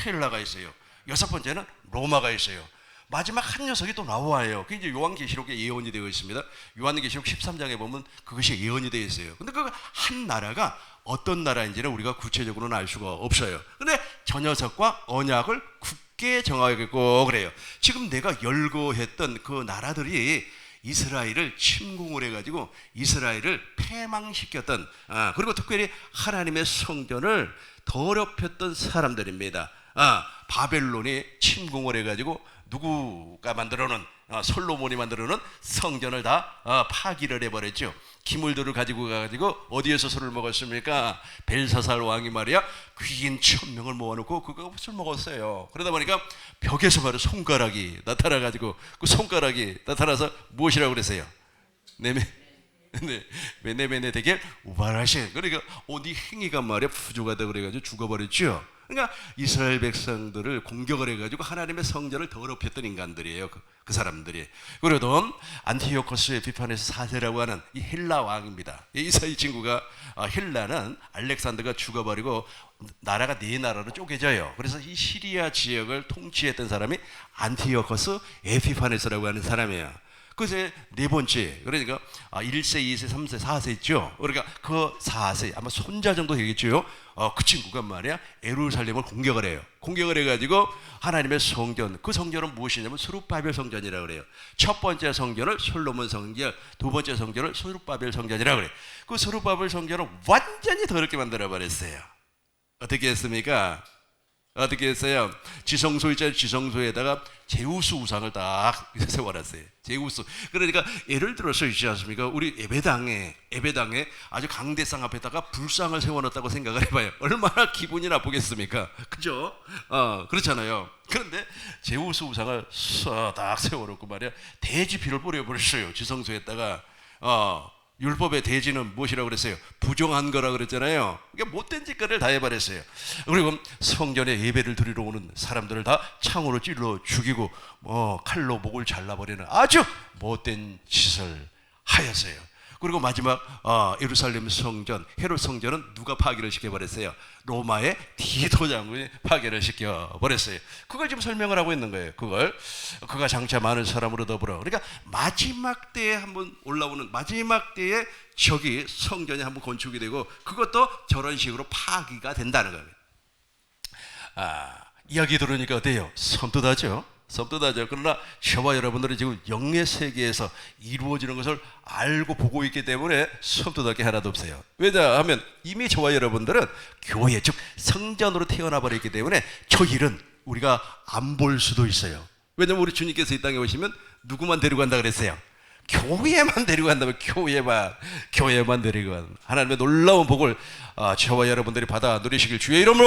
헬라가 있어요. 여섯 번째는 로마가 있어요. 마지막 한 녀석이 또 나와요. 그게 이제 요한계시록에 예언이 되어 있습니다. 요한계시록 13장에 보면 그것이 예언이 되어 있어요. 근데 그 한 나라가 어떤 나라인지는 우리가 구체적으로는 알 수가 없어요. 근데 저 녀석과 언약을 굳게 정하겠고 그래요. 지금 내가 열거했던 그 나라들이 이스라엘을 침공을 해가지고 이스라엘을 패망시켰던, 그리고 특별히 하나님의 성전을 더럽혔던 사람들입니다. 바벨론이 침공을 해가지고 누구가 만들어놓은, 솔로몬이 만들어놓은 성전을 다 파기를 해버렸죠. 기물들을 가지고 가가지고 어디에서 술을 먹었습니까? 벨사살 왕이 말이야 귀인 1000명을 모아놓고 그거 술 먹었어요. 그러다 보니까 벽에서 바로 손가락이 나타나가지고 그 손가락이 나타나서 무엇이라고 그랬어요? 네메네 되게 우발하신. 그러니까 네 행위가 말이야 부족하다 그래가지고 죽어버렸죠. 그러니까 이스라엘 백성들을 공격을 해가지고 하나님의 성전을 더럽혔던 인간들이에요. 그 사람들이. 그래도 안티오코스 에피파네스 4세라고 하는 이 헬라 왕입니다. 이 친구가 헬라는 알렉산더가 죽어버리고 나라가 네 나라로 쪼개져요. 그래서 이 시리아 지역을 통치했던 사람이 안티오코스 에피파네스라고 하는 사람이에요. 그새 네 번째, 그러니까 1세, 2세, 3세, 4세 있죠. 그러니까 그 4세, 아마 손자 정도 되겠죠. 그 친구가 말이야 예루살렘을 공격을 해요. 공격을 해가지고 하나님의 성전, 그 성전은 무엇이냐면 스룹바벨 성전이라고 그래요. 첫 번째 성전을 솔로몬 성전, 두 번째 성전을 스룹바벨 성전이라고 그래요. 그 스룹바벨 성전을 완전히 더럽게 만들어 버렸어요. 어떻게 했습니까? 어떻게 했어요? 지성소 있잖아요. 지성소에다가 제우스 우상을 딱 세워놨어요. 제우스. 그러니까 예를 들어서 있지 않습니까? 우리 예배당에 아주 강대상 앞에다가 불상을 세워놨다고 생각을 해봐요. 얼마나 기분이 나쁘겠습니까? 그죠? 그렇잖아요. 그런데 제우스 우상을 딱 세워놓고 말이야 돼지 피를 뿌려버렸어요. 지성소에다가. 율법의 대지는 무엇이라고 그랬어요? 부정한 거라고 그랬잖아요. 그러니까 못된 짓거리를 다 해버렸어요. 그리고 성전에 예배를 드리러 오는 사람들을 다 창으로 찔러 죽이고 칼로 목을 잘라버리는 아주 못된 짓을 하였어요. 그리고 마지막 예루살렘 성전, 헤롯 성전은 누가 파괴를 시켜버렸어요? 로마의 디도 장군이 파괴를 시켜버렸어요. 그걸 지금 설명을 하고 있는 거예요. 그가 장차 많은 사람으로 더불어. 그러니까 마지막 때에 한번 올라오는 마지막 때에 저기 성전이 한번 건축이 되고 그것도 저런 식으로 파괴가 된다는 거예요. 이야기 들으니까 어때요? 섬뜩하죠? 섬뜩하죠. 그러나 저와 여러분들이 지금 영의 세계에서 이루어지는 것을 알고 보고 있기 때문에 섬뜩할 게 하나도 없어요. 왜냐하면 이미 저와 여러분들은 교회 즉 성전으로 태어나 버렸기 때문에 저 일은 우리가 안 볼 수도 있어요. 왜냐하면 우리 주님께서 이 땅에 오시면 누구만 데리고 간다 그랬어요? 교회만 데리고 간다면 교회만 데리고 간 하나님의 놀라운 복을 저와 여러분들이 받아 누리시길 주의 이름으로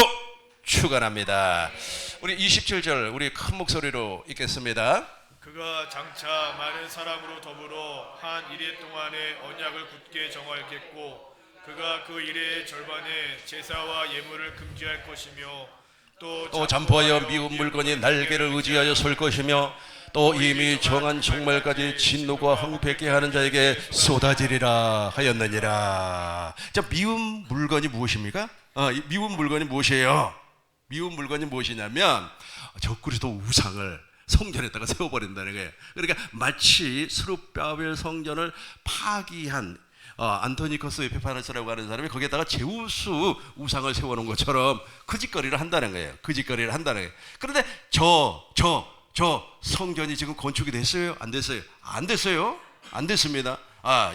축원합니다. 우리 27절 우리 큰 목소리로 읽겠습니다. 그가 장차 많은 사람으로 더불어 한 이래 동안의 언약을 굳게 정하였겠고 그가 그 이래의 절반에 제사와 예물을 금지할 것이며 또 잠포하여 미운 물건이 날개를 의지하여 설 것이며 또 이미 정한 종말까지 진노가 황폐케 하는 자에게 쏟아지리라 하였느니라. 자, 미운 물건이 무엇입니까? 미운 물건이 무엇이에요? 미운 물건이 무엇이냐면 적그리스도 우상을 성전에다가 세워버린다는 거예요. 그러니까 마치 스룹바벨 성전을 파기한 안토니코스 에피파네스라고 하는 사람이 거기에다가 제우스 우상을 세워놓은 것처럼 그 짓거리를 한다는 거예요. 그 짓거리를 한다는 거예요. 그런데 저 성전이 지금 건축이 됐어요? 안 됐어요? 안 됐어요? 안 됐습니다.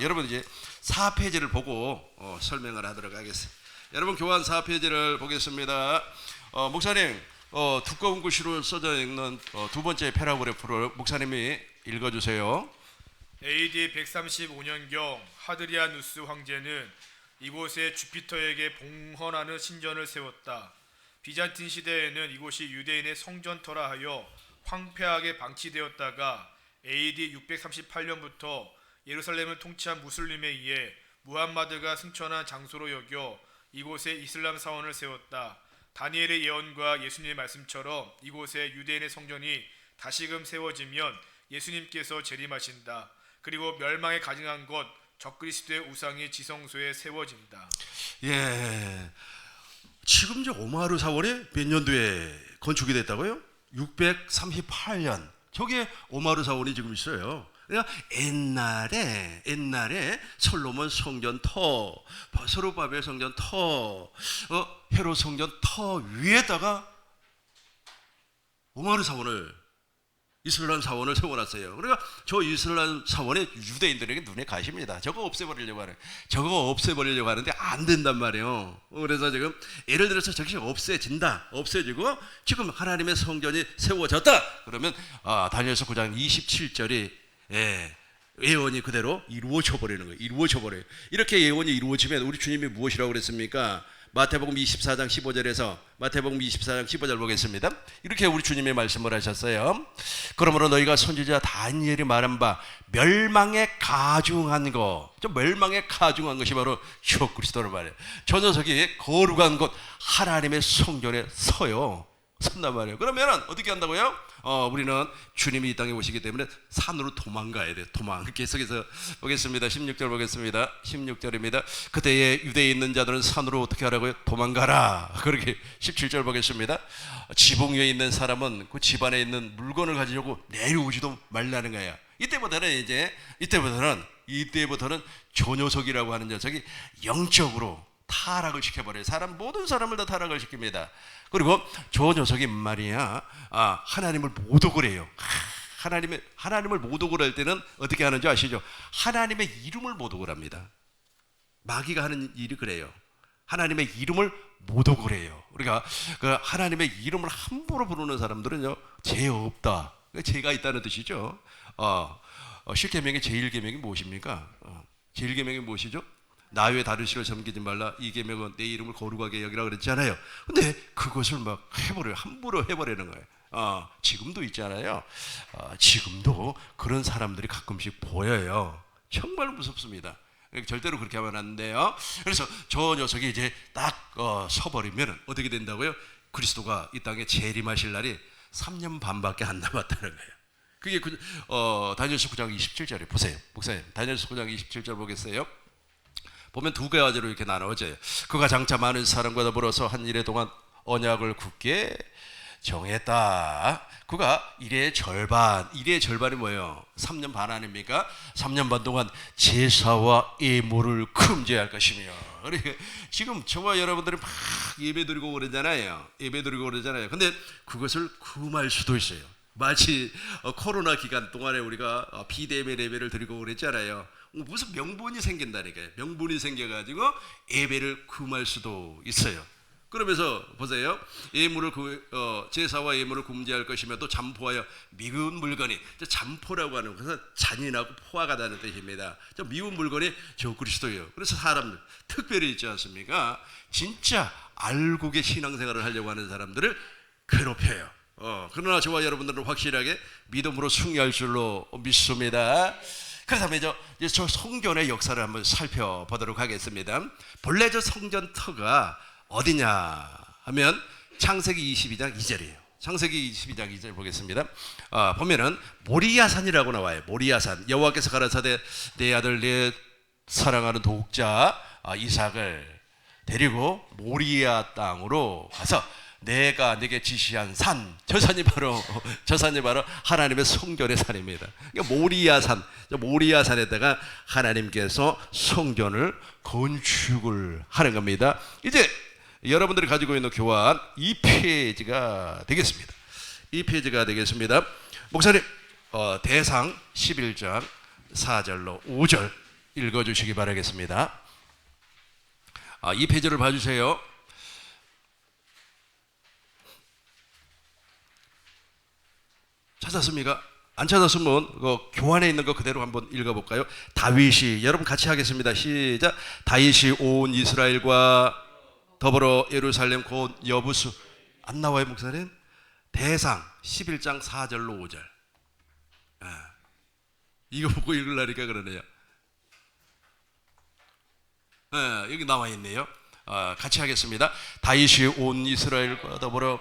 여러분 이제 4페이지를 보고 설명을 하도록 하겠습니다. 여러분 교환 4페이지를 보겠습니다. 목사님 두꺼운 글씨로 써져 있는 두 번째 패러그래프를 목사님이 읽어주세요. AD 135년경 하드리아누스 황제는 이곳에 주피터에게 봉헌하는 신전을 세웠다. 비잔틴 시대에는 이곳이 유대인의 성전터라 하여 황폐하게 방치되었다가 AD 638년부터 예루살렘을 통치한 무슬림에 의해 무함마드가 승천한 장소로 여겨 이곳에 이슬람 사원을 세웠다. 다니엘의 예언과 예수님의 말씀처럼 이곳에 유대인의 성전이 다시금 세워지면 예수님께서 재림하신다. 그리고 멸망에 가증한 것 적그리스도의 우상이 지성소에 세워진다. 예, 지금 저 오마르 사원이 몇 년도에 건축이 됐다고요? 638년. 저게 오마르 사원이 지금 있어요. 그러니까 옛날에 솔로몬 성전 터, 스룹바벨 성전 터, 헤롯 성전 터 위에다가 오마르 사원을 이슬람 사원을 세워놨어요. 그러니까 저 이슬람 사원이 유대인들에게 눈에 가십니다. 저거 없애버리려고 하는데 안 된단 말이에요. 그래서 지금 예를 들어서 저것이 없애지고 지금 하나님의 성전이 세워졌다. 그러면 다니엘서 9장 27절이 예언이 그대로 이루어져 버리는 거예요. 이렇게 예언이 이루어지면 우리 주님이 무엇이라고 그랬습니까? 마태복음 24장 15절에서 마태복음 24장 15절 보겠습니다. 이렇게 우리 주님이 말씀을 하셨어요. 그러므로 너희가 선지자 다니엘이 말한 바 멸망에 가중한 것, 좀 멸망에 가중한 것이 바로 주 그리스도를 말해요. 저 녀석이 거룩한 곳 하나님의 성전에 섰단 말이에요. 그러면 어떻게 한다고요? 우리는 주님이 이 땅에 오시기 때문에 산으로 도망가야 돼요. 계속해서 보겠습니다. 16절 보겠습니다. 16절입니다. 그때에 유대에 있는 자들은 산으로 어떻게 하라고요? 도망가라. 그렇게 17절 보겠습니다. 지붕 위에 있는 사람은 그 집안에 있는 물건을 가지려고 내려오지도 말라는 거예요. 이때부터는 저 녀석이라고 하는 녀석이 영적으로 타락을 시켜버려요. 모든 사람을 다 타락을 시킵니다. 그리고 저 녀석이 말이야, 하나님을 모독을 해요. 하나님을 모독을 할 때는 어떻게 하는지 아시죠? 하나님의 이름을 모독을 합니다. 마귀가 하는 일이 그래요. 하나님의 이름을 모독을 해요. 우리가 그 하나님의 이름을 함부로 부르는 사람들은요, 죄 없다. 죄가 있다는 뜻이죠. 십계명의 제1계명이 무엇입니까? 제1계명이 무엇이죠? 나 외에 다른 신을 섬기지 말라. 이 계명은 내 이름을 거룩하게 여기라 그랬잖아요. 근데 그것을 막 해버려요. 함부로 해버리는 거예요. 지금도 있잖아요. 지금도 그런 사람들이 가끔씩 보여요. 정말 무섭습니다. 절대로 그렇게 하면 안 돼요. 그래서 저 녀석이 이제 딱 서버리면 어떻게 된다고요? 그리스도가 이 땅에 재림하실 날이 3년 반밖에 안 남았다는 거예요. 그게 다니엘서 9장 27절에 보세요. 목사님, 다니엘서 9장 27절 보겠어요. 보면 두 가지로 이렇게 나눠져요. 그가 장차 많은 사람과 더불어서 한 일에 동안 언약을 굳게 정했다. 그가 일의 절반이 뭐예요? 3년 반 아닙니까? 3년 반 동안 제사와 예물을 금지할 것이며. 그러니까 지금 저와 여러분들이 막 예배드리고 그러잖아요. 근데 그것을 금할 수도 있어요. 마치 코로나 기간 동안에 우리가 비대면 예배를 드리고 그랬잖아요. 무슨 명분이 생긴다니까요. 명분이 생겨가지고 예배를 금할 수도 있어요. 그러면서 보세요. 제사와 예물을 금지할 것이며 또 잠포하여 미운 물건이, 잠포라고 하는 것은 잔인하고 포화가다는 뜻입니다. 미운 물건이 저 그리스도예요. 그래서 사람들 특별히 있지 않습니까? 진짜 알곡의 신앙생활을 하려고 하는 사람들을 괴롭혀요. 그러나 저와 여러분들은 확실하게 믿음으로 승리할 줄로 믿습니다. 그렇다면 저 성전의 역사를 한번 살펴보도록 하겠습니다. 본래 저 성전 터가 어디냐 하면 창세기 22장 2절이에요. 창세기 22장 2절 보겠습니다. 보면은 모리아산이라고 나와요. 모리아산. 여호와께서 가라사대 내 아들 내 사랑하는 도국자 이삭을 데리고 모리아 땅으로 가서 내가 네게 지시한 산, 저 산이 바로 하나님의 성전의 산입니다. 그러니까 모리아산에다가 하나님께서 성전을 건축을 하는 겁니다. 이제 여러분들이 가지고 있는 교환 2페이지가 되겠습니다. 2페이지가 되겠습니다. 목사님, 대상 11장 4절로 5절 읽어주시기 바라겠습니다. 2페이지를 봐주세요. 찾았습니까? 안 찾았으면 교환에 있는 거 그대로 한번 읽어볼까요? 다윗이, 여러분 같이 하겠습니다. 시작. 다윗이 온 이스라엘과 더불어 예루살렘 곧 여부수. 안 나와요 목사님? 대상 11장 4절로 5절. 이거 보고 읽으려니까 그러네요. 여기 나와 있네요. 같이 하겠습니다. 다윗이 온 이스라엘과 더불어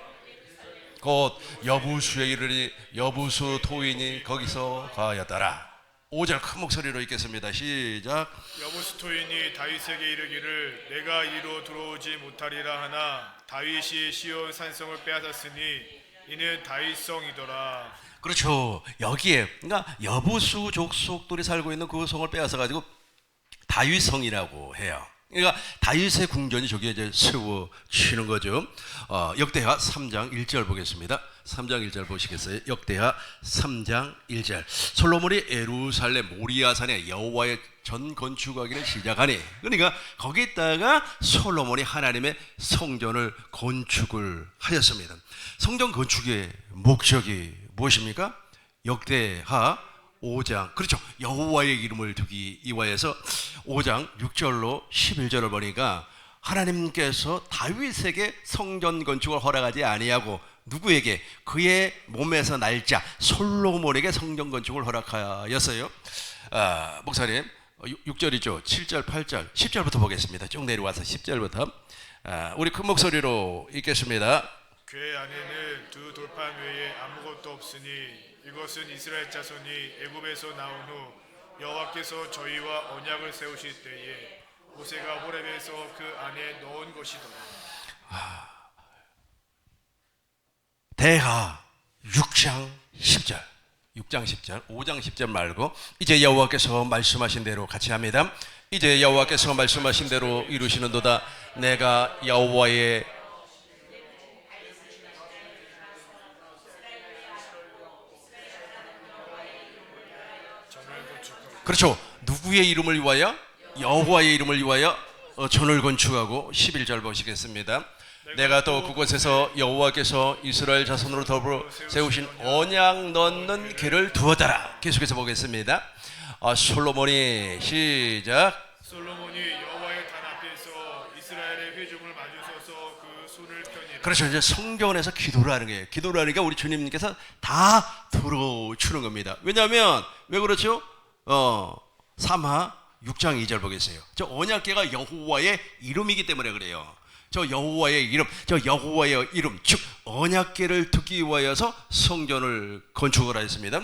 곧 여부수에 이르니 여부수 토인이 거기서 가하였더라. 5절 큰 목소리로 읽겠습니다. 시작. 여부수 토인이 다윗에게 이르기를 내가 이로 들어오지 못하리라 하나 다윗이 시온 산성을 빼앗았으니 이는 다윗성이더라. 그렇죠. 여기에 그러니까 여부수 족속들이 살고 있는 그 성을 빼앗아 가지고 다윗성이라고 해요. 그러니까 다윗의 궁전이 저기에 이제 세워지는 거죠. 역대하 3장 1절 보겠습니다. 3장 1절 보시겠어요? 역대하 3장 1절. 솔로몬이 예루살렘 모리아산에 여호와의 전 건축하기를 시작하니, 그러니까 거기다가 솔로몬이 하나님의 성전을 건축을 하였습니다. 성전 건축의 목적이 무엇입니까? 역대하 5장, 그렇죠. 여호와의 이름을 두기 이와해서 5장 6절로 11절을 보니까 하나님께서 다윗에게 성전 건축을 허락하지 아니하고 누구에게? 그의 몸에서 날자 솔로몬에게 성전 건축을 허락하였어요. 목사님 6절이죠. 7절, 8절, 10절부터 보겠습니다. 쭉 내려와서 10절부터 우리 큰 목소리로 읽겠습니다. 궤 안에는 두 돌판 외에 아무것도 없으니 이것은 이스라엘 자손이 애굽에서 나온 후 여호와께서 저희와 언약을 세우실 때에 모세가 호렙에서 그 안에 넣은 것이더라. 대하 6장 10절 6장 10절 5장 10절 말고 이제 여호와께서 말씀하신 대로 같이 합니다. 이제 여호와께서 말씀하신 대로 이루시는도다. 내가 여호와의 그렇죠. 누구의 이름을 위하여? 여호와의 이름을 위하여 전을 건축하고 11절 보시겠습니다. 내가 또 그곳에서 여호와께서 이스라엘 자손으로 더불어 세우신 언약 넣는 궤를 두었더라. 계속해서 보겠습니다. 솔로몬이 시작. 솔로몬이 여호와의 단 앞에서 이스라엘의 회중을 마주서서 그 손을 펴니라. 그렇죠. 이제 성전에서 기도를 하는 거예요. 기도를 하니까 우리 주님께서 다 들어주는 겁니다. 왜냐하면 왜 그렇죠? 3하 6장 2절 보겠어요. 저 언약궤가 여호와의 이름이기 때문에 그래요. 저 여호와의 이름 즉 언약궤를 두기 위하여서 성전을 건축을 하였습니다.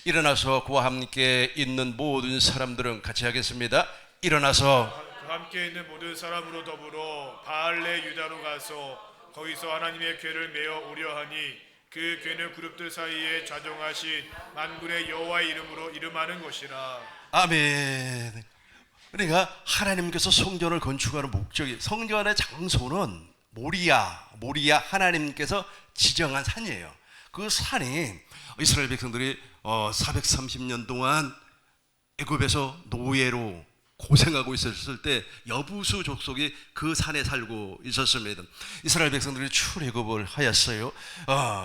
일어나서 그와 함께 있는 모든 사람들은 같이 하겠습니다. 일어나서 그 함께 있는 모든 사람으로 더불어 바알레 유다로 가서 거기서 하나님의 궤를 메어 오려 하니 그 궤는 그룹들 사이에 좌정하신 만군의 여호와의 이름으로 이름하는 것이라. 아멘. 그러니까 하나님께서 성전을 건축하는 목적이 성전의 장소는 모리아 하나님께서 지정한 산이에요. 그 산이 이스라엘 백성들이 430년 동안 애굽에서 노예로 고생하고 있었을 때 여부수 족속이 그 산에 살고 있었습니다. 이스라엘 백성들이 출애굽을 하였어요.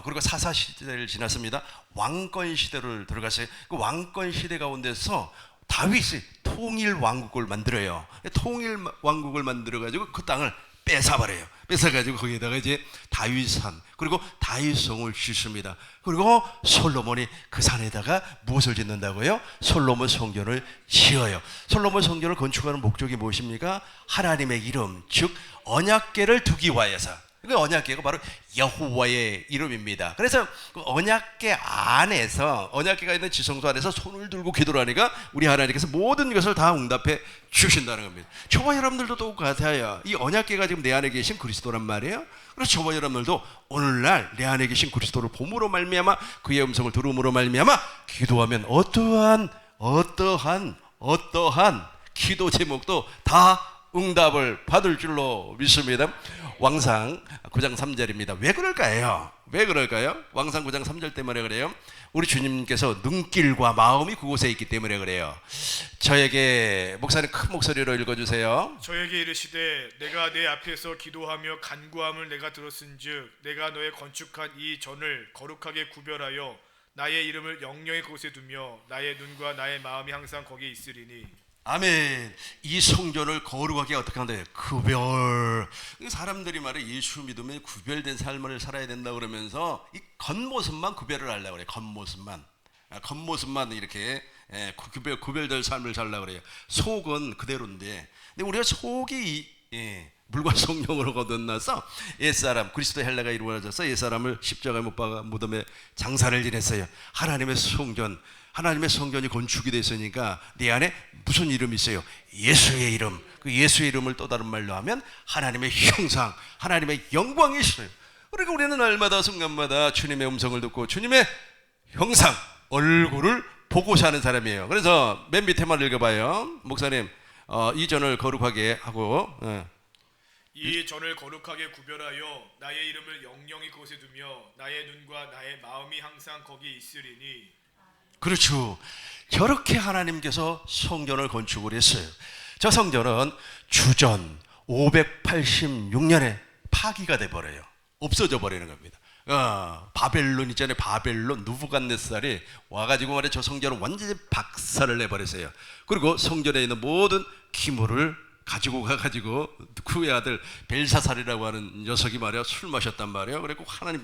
그리고 사사 시대를 지났습니다. 왕권 시대를 들어갔어요. 그 왕권 시대 가운데서 다윗이 통일 왕국을 만들어요. 통일 왕국을 만들어 가지고 그 땅을 뺏어버려요. 뺏어가지고 거기에다가 이제 다윗산 그리고 다윗성을 짓습니다. 그리고 솔로몬이 그 산에다가 무엇을 짓는다고요? 솔로몬 성전을 지어요. 솔로몬 성전을 건축하는 목적이 무엇입니까? 하나님의 이름 즉 언약궤를 두기 위하여서. 그 언약궤가 바로 여호와의 이름입니다. 그래서 그 언약궤 안에서 언약궤가 있는 지성소 안에서 손을 들고 기도를 하니까 우리 하나님께서 모든 것을 다 응답해 주신다는 겁니다. 저와 여러분들도 똑같아요. 이 언약궤가 지금 내 안에 계신 그리스도란 말이에요. 그래서 저와 여러분들도 오늘날 내 안에 계신 그리스도를 봄으로 말미암아 그의 음성을 들음으로 말미암아 기도하면 어떠한 기도 제목도 다 응답을 받을 줄로 믿습니다. 왕상 9장 3절입니다. 왜 그럴까요? 왕상 9장 3절 때문에 그래요. 우리 주님께서 눈길과 마음이 그곳에 있기 때문에 그래요. 저에게 목사님 큰 목소리로 읽어주세요. 저에게 이르시되 내가 내 앞에서 기도하며 간구함을 내가 들었은즉 내가 너의 건축한 이 전을 거룩하게 구별하여 나의 이름을 영영히 그곳에 두며 나의 눈과 나의 마음이 항상 거기에 있으리니. 아멘. 이 성전을 거룩하게 어떻게 한다요? 구별. 사람들이 말해 예수 믿으면 구별된 삶을 살아야 된다 그러면서 이 겉모습만 구별을 하려고 그래요. 겉모습만 이렇게 구별될 삶을 살려고 그래요. 속은 그대로인데 근데 우리가 속이 물과 성령으로 거듭나서 옛사람 그리스도 헬라가 이루어져서 옛사람을 십자가에 못 박아 무덤에 장사를 지냈어요. 하나님의 성전이 건축이 됐으니까 내 안에 무슨 이름이 있어요? 예수의 이름. 그 예수의 이름을 또 다른 말로 하면 하나님의 형상, 하나님의 영광이 있어요. 그러니까 우리는 날마다 순간마다 주님의 음성을 듣고 주님의 형상, 얼굴을 보고 사는 사람이에요. 그래서 맨 밑에만 읽어봐요. 목사님, 이 전을 거룩하게 하고 이 전을 거룩하게 구별하여 나의 이름을 영영히 그곳에 두며 나의 눈과 나의 마음이 항상 거기에 있으리니. 그렇죠. 저렇게 하나님께서 성전을 건축을 했어요. 저 성전은 주전 586년에 파기가 돼버려요. 없어져 버리는 겁니다. 바벨론 있잖아요. 바벨론 누부갓네살이 와가지고 말이야 저 성전을 완전히 박살을 내버렸어요. 그리고 성전에 있는 모든 기물을 가지고 가가지고 그의 아들 벨사살이라고 하는 녀석이 말이야 술 마셨단 말이야. 그래고 하나님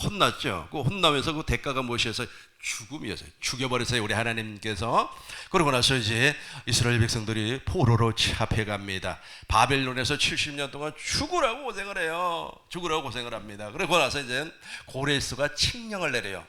혼났죠. 그 혼나면서 그 대가가 무엇이어서 죽음이었어요. 죽여버렸어요 우리 하나님께서. 그러고 나서 이제 이스라엘 백성들이 포로로 잡혀갑니다. 바벨론에서 70년 동안 죽으라고 고생을 해요. 죽으라고 고생을 합니다. 그러고 나서 이제 고레스가 칙령을 내려요.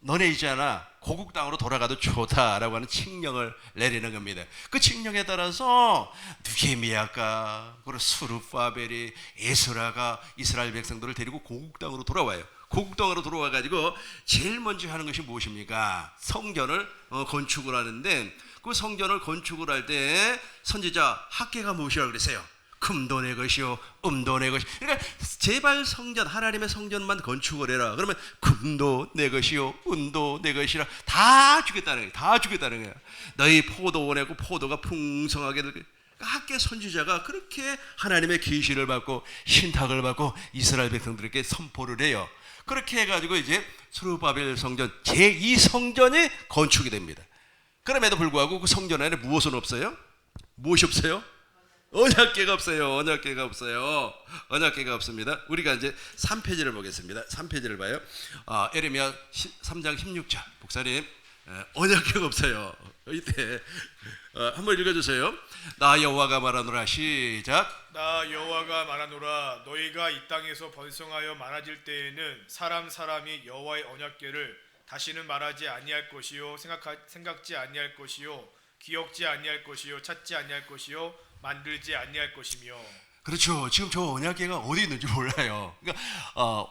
너네 있잖아 고국 땅으로 돌아가도 좋다라고 하는 칙령을 내리는 겁니다. 그 칙령에 따라서 느헤미야가 그리고 스룹바벨이 에스라가 이스라엘 백성들을 데리고 고국 땅으로 돌아와요. 고국 땅으로 돌아와 가지고 제일 먼저 하는 것이 무엇입니까? 성전을 건축을 하는데 그 성전을 건축을 할 때 선지자 학개가 무엇이라고 그랬어요? 금도 내 것이요 음도 내 것이. 그러니까 제발 성전 하나님의 성전만 건축을 해라. 그러면 금도 내 것이요 은도 내 것이라 다 주겠다는 거예요. 다 주겠다는 거예요. 너희 포도원에고 포도가 풍성하게 될 거예요. 학개 선지자가 그렇게 하나님의 계시를 받고 신탁을 받고 이스라엘 백성들에게 선포를 해요. 그렇게 해가지고 이제 스룹바벨 성전 제2성전이 건축이 됩니다. 그럼에도 불구하고 그 성전 안에 무엇은 없어요? 무엇이 없어요? 언약궤가 없어요. 언약궤가 없어요. 언약궤가 없습니다. 우리가 이제 3페이지를 보겠습니다. 3페이지를 봐요. 에레미야 3장 16절. 목사님, 언약궤가 없어요. 이때 한번 읽어주세요. 나 여호와가 말하노라. 시작. 나 여호와가 말하노라. 너희가 이 땅에서 번성하여 많아질 때에는 사람이 여호와의 언약궤를 다시는 말하지 아니할 것이요 생각지 아니할 것이요 기억지 아니할 것이요 찾지 아니할 것이요 만들지 아니할 것이며. 그렇죠. 지금 저 언약궤가 어디 있는지 몰라요. 그러니까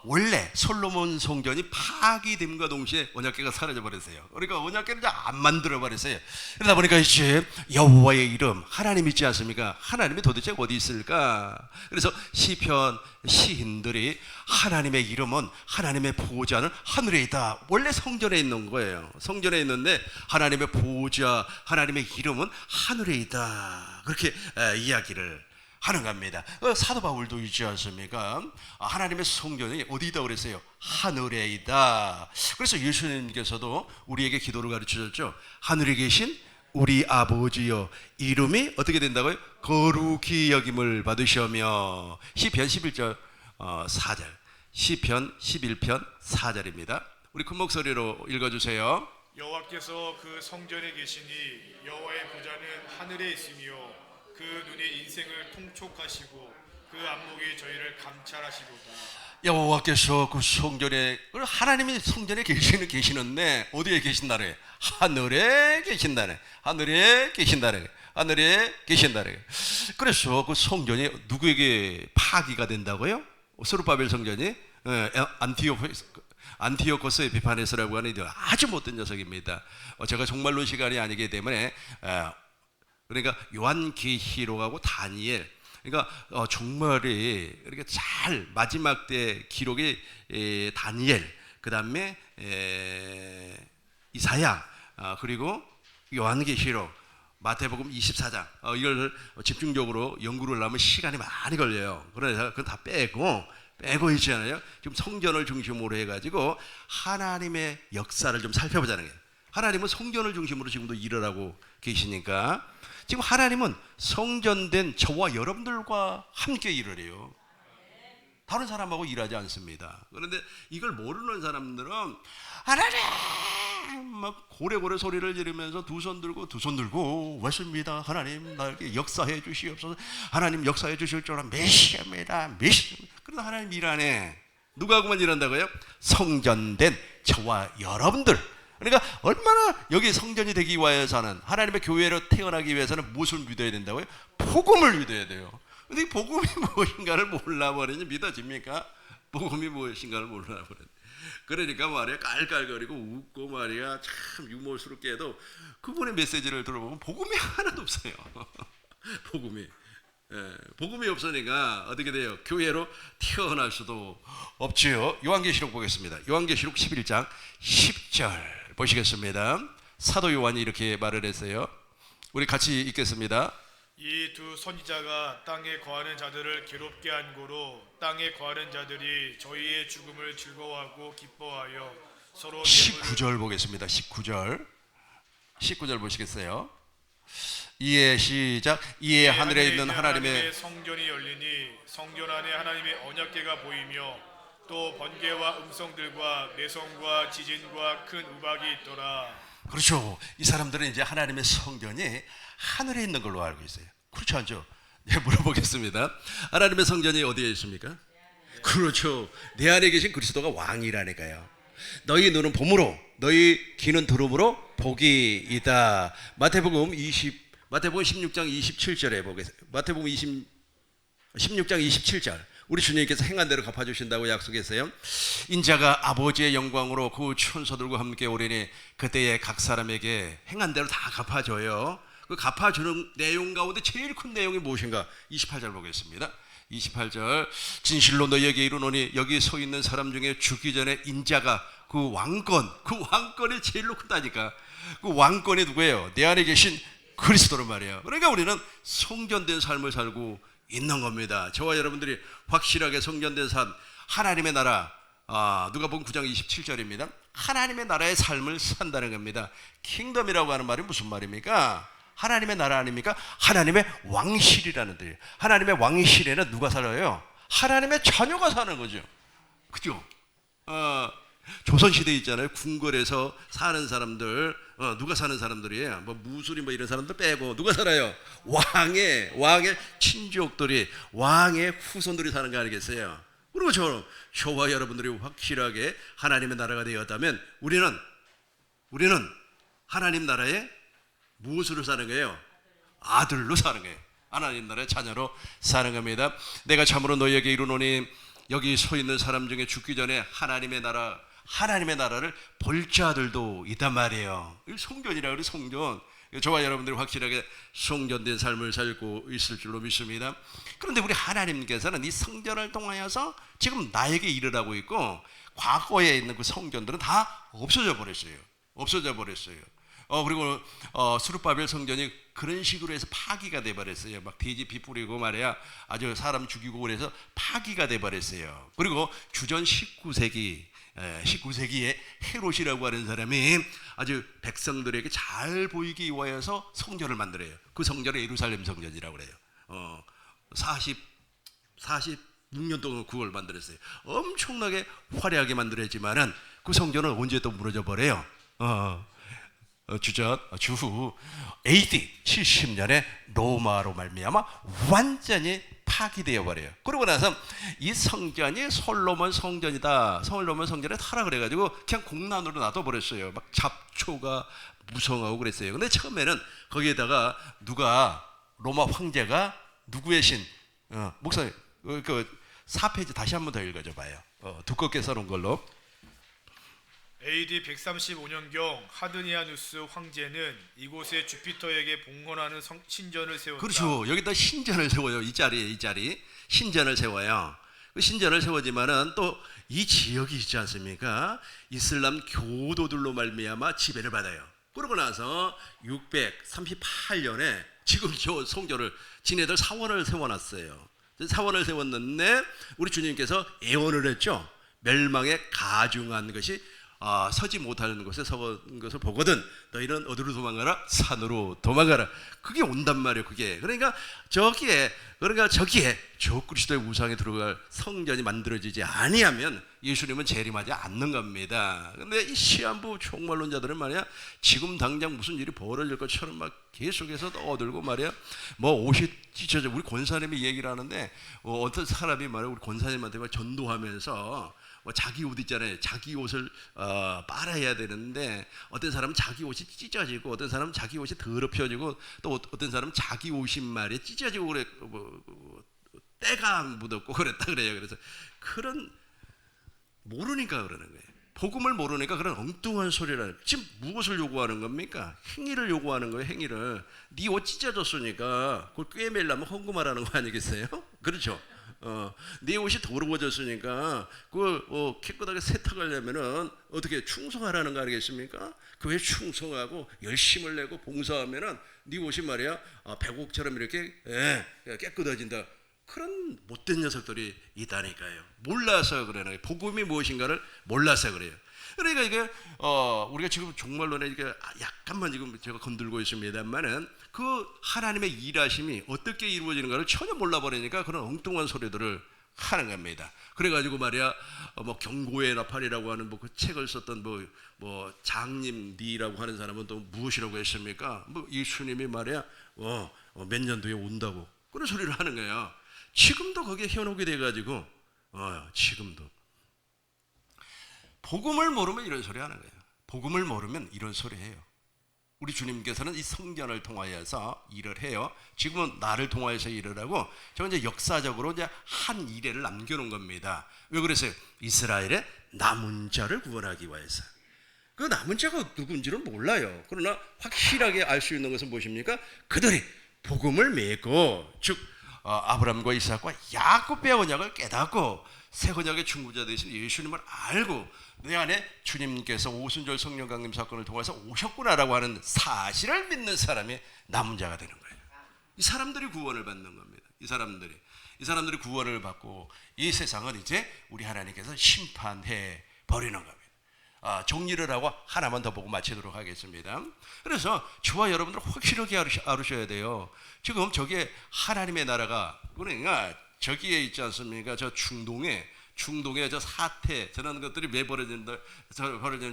원래 솔로몬 성전이 파기됨과 동시에 언약궤가 사라져 버렸어요. 그러니까 언약궤를 안 만들어 버렸어요. 그러다 보니까 이제 여호와의 이름 하나님 있지 않습니까? 하나님이 도대체 어디 있을까? 그래서 시편 시인들이 하나님의 이름은 하나님의 보좌는 하늘에 있다. 원래 성전에 있는 거예요. 성전에 있는데 하나님의 보좌, 하나님의 이름은 하늘에 있다. 그렇게 이야기를 하는 겁니다. 사도 바울도 있지 않습니까? 하나님의 성전이 어디 있다고 그랬어요? 하늘에 있다. 그래서 예수님께서도 우리에게 기도를 가르치셨죠. 하늘에 계신 우리 아버지여 이름이 어떻게 된다고요? 거룩히 여김을 받으시며. 시편 11절 4절 시편 11편 4절입니다. 우리 큰 목소리로 읽어주세요. 여호와께서 그 성전에 계시니 여호와의 보좌는 하늘에 있으며 그 눈이 인생을 통촉하시고 그 안목이 저희를 감찰하시도다. 여호와께서 그 성전에 하나님이 성전에 계시는데 어디에 계신다래? 하늘에 계신다네. 하늘에 계신다네. 하늘에 계신다네. 그래서 그 성전이 누구에게 파기가 된다고요? 스룹바벨 성전이 안티오코스 에피파네스라고 하는 아주 못된 녀석입니다. 제가 정말로 시간이 아니기 때문에 그러니까 요한계시록하고 다니엘, 그러니까 정말이 이렇게 잘 마지막 때 기록이 다니엘, 그 다음에 이사야, 그리고 요한계시록, 마태복음 24장 이걸 집중적으로 연구를 하면 시간이 많이 걸려요. 그래서 그건 다 빼고 있잖아요. 지금 성전을 중심으로 해가지고 하나님의 역사를 좀 살펴보자는 거예요. 하나님은 성전을 중심으로 지금도 일을 하고 계시니까 지금 하나님은 성전된 저와 여러분들과 함께 일을 해요. 다른 사람하고 일하지 않습니다. 그런데 이걸 모르는 사람들은 하나님 막 고래고래 소리를 지르면서 두 손 들고 왔습니다. 하나님 나에게 역사해 주시옵소서. 하나님 역사해 주실 줄 알아. 메시아입니다. 그래서 하나님 일 안 해. 누구하고만 일한다고요? 성전된 저와 여러분들. 그러니까 얼마나 여기 성전이 되기 위해서는 하나님의 교회로 태어나기 위해서는 무엇을 믿어야 된다고요? 복음을 믿어야 돼요. 근데 이 복음이 무엇인가를 몰라버리니 믿어집니까? 복음이 무엇인가를 몰라버리니. 그러니까 말이야 깔깔거리고 웃고 말이야 참 유머스럽게 도 그분의 메시지를 들어보면 복음이 하나도 없어요. 복음이 없으니까 어떻게 돼요? 교회로 태어날 수도 없지요. 요한계시록 보겠습니다. 요한계시록 11장 10절 보시겠습니다. 사도 요한이 이렇게 말을 했어요. 우리 같이 읽겠습니다. 이 두 선지자가 땅에 거하는 자들을 괴롭게 한 고로 땅에 거하는 자들이 저희의 죽음을 즐거워하고 기뻐하여 서로 19절 보겠습니다. 19절 보시겠어요? 이에 시작. 이에 하늘에 있는 하나님의 성전이 열리니 성전 안에 하나님의 언약궤가 보이며 또 번개와 음성들과 매성과 지진과 큰 우박이 있더라. 그렇죠. 이 사람들은 이제 하나님의 성전이 하늘에 있는 걸로 알고 있어요. 그렇지 않죠? 네, 물어보겠습니다. 하나님의 성전이 어디에 있습니까? 그렇죠. 내 안에 계신 그리스도가 왕이라니까요. 너희 눈은 봄으로 너희 귀는 들음으로 복이 있다. 마태복음 16장 27절에 보겠습니다. 마태복음 16장 27절. 우리 주님께서 행한 대로 갚아주신다고 약속했어요. 인자가 아버지의 영광으로 그 천사들과 함께 오리니 그때에 각 사람에게 행한 대로 다 갚아줘요. 그 갚아주는 내용 가운데 제일 큰 내용이 무엇인가? 28절 보겠습니다. 28절. 진실로 너희에게 이르노니 여기 서 있는 사람 중에 죽기 전에 인자가 그 왕권이 제일로 크다니까. 그 왕권이 누구예요? 내 안에 계신 그리스도란 말이에요. 그러니까 우리는 성전된 삶을 살고 있는 겁니다. 저와 여러분들이 확실하게 성전된 삶, 하나님의 나라, 누가복음 9장 27절입니다. 하나님의 나라의 삶을 산다는 겁니다. 킹덤이라고 하는 말이 무슨 말입니까? 하나님의 나라 아닙니까? 하나님의 왕실이라는 뜻이에요. 하나님의 왕실에는 누가 살아요? 하나님의 자녀가 사는 거죠. 그죠? 조선시대 있잖아요. 궁궐에서 사는 사람들, 누가 사는 사람들이에요? 뭐 무술이 뭐 이런 사람들 빼고 누가 살아요? 왕의 친족들이, 왕의 후손들이 사는 거 아니겠어요? 그리고 저와 여러분들이 확실하게 하나님의 나라가 되었다면 우리는 하나님 나라에 무엇으로 사는 거예요? 아들로 사는 거예요. 하나님 나라의 자녀로 사는 겁니다. 내가 참으로 너희에게 이르노니 여기 서 있는 사람 중에 죽기 전에 하나님의 나라를 볼 자들도 있단 말이에요. 성전이라 그래, 성전. 저와 여러분들이 확실하게 성전된 삶을 살고 있을 줄로 믿습니다. 그런데 우리 하나님께서는 이 성전을 통하여서 지금 나에게 일을 있고 과거에 있는 그 성전들은 다 없어져 버렸어요. 그리고 스룹바벨 성전이 그런 식으로 해서 파기가 돼버렸어요. 막 돼지 피 뿌리고 말이야, 아주 사람 죽이고 그래서 파기가 돼버렸어요. 그리고 주전 19세기에 헤롯이라고 하는 사람이 아주 백성들에게 잘 보이기 위하여서 성전을 만들어요. 그 성전을 예루살렘 성전이라고 그래요. 46년 동안 그걸 만들었어요. 엄청나게 화려하게 만들었지만은 그 성전은 언제 또 무너져 버려요. 주후 AD 70년에 로마로 말미암아 완전히 파기되어 버려요. 그러고 나서 이 성전이 솔로몬 성전이다, 솔로몬 성전에 타라 그래가지고 그냥 공란으로 놔둬버렸어요. 막 잡초가 무성하고 그랬어요. 근데 처음에는 거기에다가 로마 황제가 누구의 신, 목사님 그 4페이지 다시 한번 더 읽어줘 봐요. 두껍게 써놓은 걸로. AD 135년경 하드니아누스 황제는 이곳에 주피터에게 봉헌하는 신전을 세웠다. 그렇죠. 여기다 신전을 세워요. 이 자리 신전을 세워요. 그 신전을 세우지만은 또 이 지역이 있지 않습니까? 이슬람 교도들로 말미암아 지배를 받아요. 그러고 나서 638년에 지금 저 성전을 지네들 사원을 세워놨어요. 사원을 세웠는데 우리 주님께서 예언을 했죠. 멸망에 가중한 것이 서지 못하는 곳에 서는 것을 보거든 너희는 어디로 도망가라? 산으로 도망가라. 그게 온단 말이에요. 그러니까 저기에 저 그리스도의 우상에 들어갈 성전이 만들어지지 아니하면 예수님은 재림하지 않는 겁니다. 근데 이 시한부 종말론자들은 말이야, 지금 당장 무슨 일이 벌어질 것처럼 막 계속해서 떠들고 말이야, 뭐 옷이 찢어져. 우리 권사님이 얘기를 하는데 어떤 사람이 말이야, 우리 권사님한테 막 전도하면서 자기 옷 있잖아요. 자기 옷을 빨아야 되는데 어떤 사람은 자기 옷이 찢어지고 어떤 사람은 자기 옷이 더럽혀지고 또 어떤 사람은 자기 옷이 말이야 찢어지고 그래, 때가 묻었고 그랬다 그래요. 그래서 그런 모르니까 그러는 거예요. 복음을 모르니까 그런 엉뚱한 소리를. 지금 무엇을 요구하는 겁니까? 행위를 요구하는 거예요. 행위를. 네 옷 찢어졌으니까 그걸 꿰매려면 헌금하라는 거 아니겠어요? 그렇죠? 네 옷이 더러워졌으니까 그걸 깨끗하게 세탁하려면은 어떻게 충성하라는 거 아니겠습니까? 교회 충성하고 열심을 내고 봉사하면은 네 옷이 말이야 백옥처럼 이렇게 깨끗해진다. 그런 못된 녀석들이 있다니까요. 몰라서 그러는 거예요. 복음이 무엇인가를 몰라서 그래요. 그러니까 이게 우리가 지금 종말론에 이게 약간만 지금 제가 건들고 있습니다만은 그 하나님의 일하심이 어떻게 이루어지는가를 전혀 몰라버리니까 그런 엉뚱한 소리들을 하는 겁니다. 그래가지고 말이야, 뭐 경고의 나팔이라고 하는 뭐 그 책을 썼던 뭐 장님 니라고 하는 사람은 또 무엇이라고 했습니까? 뭐 예수님이 말이야, 몇 년 뒤에 온다고 그런 소리를 하는 거야. 지금도 거기에 현혹이 돼가지고, 지금도 복음을 모르면 이런 소리 하는 거예요. 복음을 모르면 이런 소리 해요. 우리 주님께서는 이 성전을 통하여서 일을 해요. 지금은 나를 통하여서 일을 하고, 저는 이제 역사적으로 이제 한 이래를 남겨놓은 겁니다. 왜 그랬어요? 이스라엘의 남은 자를 구원하기 위해서. 그 남은 자가 누군지는 몰라요. 그러나 확실하게 알 수 있는 것은 무엇입니까? 그들이 복음을 메고, 즉 아브라함과 이삭과 야곱의 언약을 깨닫고 새 언약의 중보자 되신 예수님을 알고 내 안에 주님께서 오순절 성령 강림 사건을 통해서 오셨구나라고 하는 사실을 믿는 사람이 남은 자가 되는 거예요. 이 사람들이 구원을 받는 겁니다. 이 사람들이 구원을 받고 이 세상을 이제 우리 하나님께서 심판해 버리는 겁니다. 정리를 하고 하나만 더 보고 마치도록 하겠습니다. 그래서 저와 여러분들 확실하게 알으셔야 돼요. 지금 저기에 하나님의 나라가, 그러니까 저기에 있지 않습니까? 저 중동에 저 사태, 저런 것들이 왜 벌어지는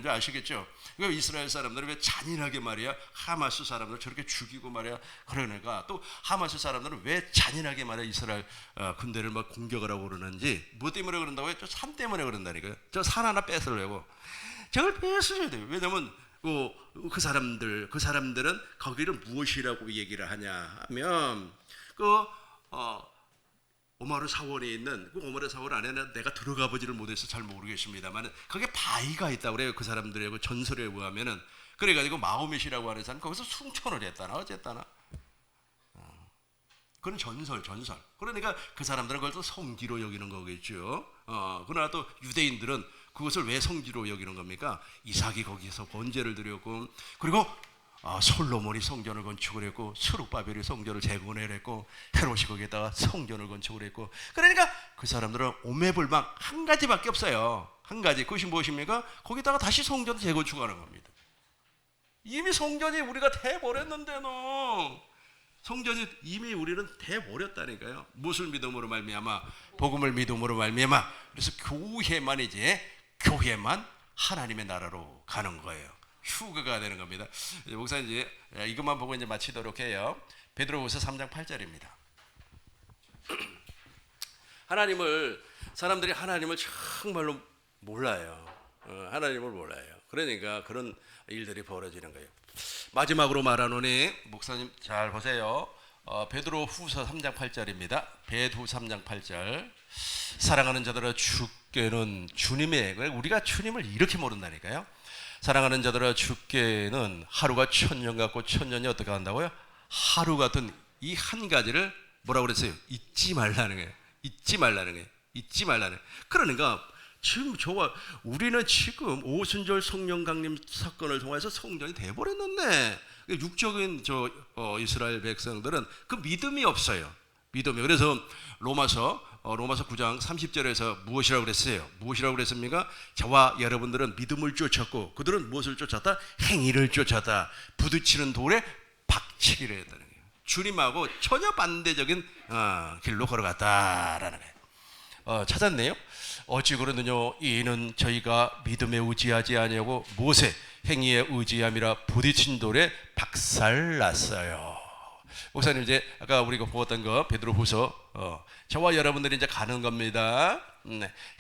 줄 아시겠죠? 그러니까 이스라엘 사람들이 왜 잔인하게 말이야, 하마스 사람들 저렇게 죽이고 말이야, 그러니까 또 하마스 사람들은 왜 잔인하게 말이야 이스라엘 군대를 막 공격을 하고 그러는지, 뭐 때문에 그런다고요? 저 산 때문에 그런다니까요. 저 산 하나 뺏으려고. 저걸 뺏으셔야 돼요. 왜냐면 그 사람들은 거기를 무엇이라고 얘기를 하냐 하면 오마르 사원에 있는 그 오마르 사원 안에는 내가 들어가 보지를 못해서 잘 모르겠습니다만 거기에 바위가 있다고 그래요. 그 사람들의 그 전설에 의하면은. 그래가지고 마호멧이라고 하는 사람 거기서 승천을 했다나 어쨌다나. 그건 전설. 그러니까 그 사람들은 그걸 또 성지로 여기는 거겠죠. 그러나 또 유대인들은 그것을 왜 성지로 여기는 겁니까? 이삭이 거기서 번제를 드렸고, 그리고 솔로몬이 성전을 건축을 했고, 스룹바벨이 성전을 재건을 했고, 헤롯이 거기에다가 성전을 건축을 했고, 그러니까 그 사람들은 오매불망 한 가지밖에 없어요. 한 가지. 그것이 무엇입니까? 거기다가 다시 성전 재건축하는 겁니다. 이미 성전이 우리가 돼버렸는데 성전이 이미 우리는 돼버렸다니까요. 무엇을 믿음으로 말미암아? 복음을 믿음으로 말미암아. 그래서 교회만 하나님의 나라로 가는 거예요. 휴거가 되는 겁니다. 목사님 이제 이것만 보고 이제 마치도록 해요. 베드로후서 3장 8절입니다. 사람들이 하나님을 정말로 몰라요. 하나님을 몰라요. 그러니까 그런 일들이 벌어지는 거예요. 마지막으로 말하노니, 목사님 잘 보세요. 베드로후서 3장 8절입니다. 베드로 3장 8절. 사랑하는 자들아 주께는 주님의, 우리가 주님을 이렇게 모른다니까요. 사랑하는 자들아 주께는 하루가 천년 같고 천년이 어떻게 한다고요? 하루 같은 이 한 가지를 뭐라고 그랬어요? 잊지 말라는 거예요. 잊지 말라는 거예요. 그러니까 지금 우리는 지금 오순절 성령 강림 사건을 통해서 성전이 돼버렸는데, 육적인 이스라엘 백성들은 그 믿음이 없어요. 그래서 로마서 9장 30절에서 무엇이라고 그랬습니까? 저와 여러분들은 믿음을 쫓았고 그들은 무엇을 쫓았다? 행위를 쫓았다. 부딪히는 돌에 박치기를 했다는 거예요. 주님하고 전혀 반대적인 길로 걸어갔다라는 거예요. 찾았네요. 어찌 그러느뇨? 이는 저희가 믿음에 의지하지 아니하고 모세 행위에 의지함이라 부딪힌 돌에 박살났어요. 목사님 이제 아까 우리가 보았던 거 베드로후서, 저와 여러분들이 이제 가는 겁니다.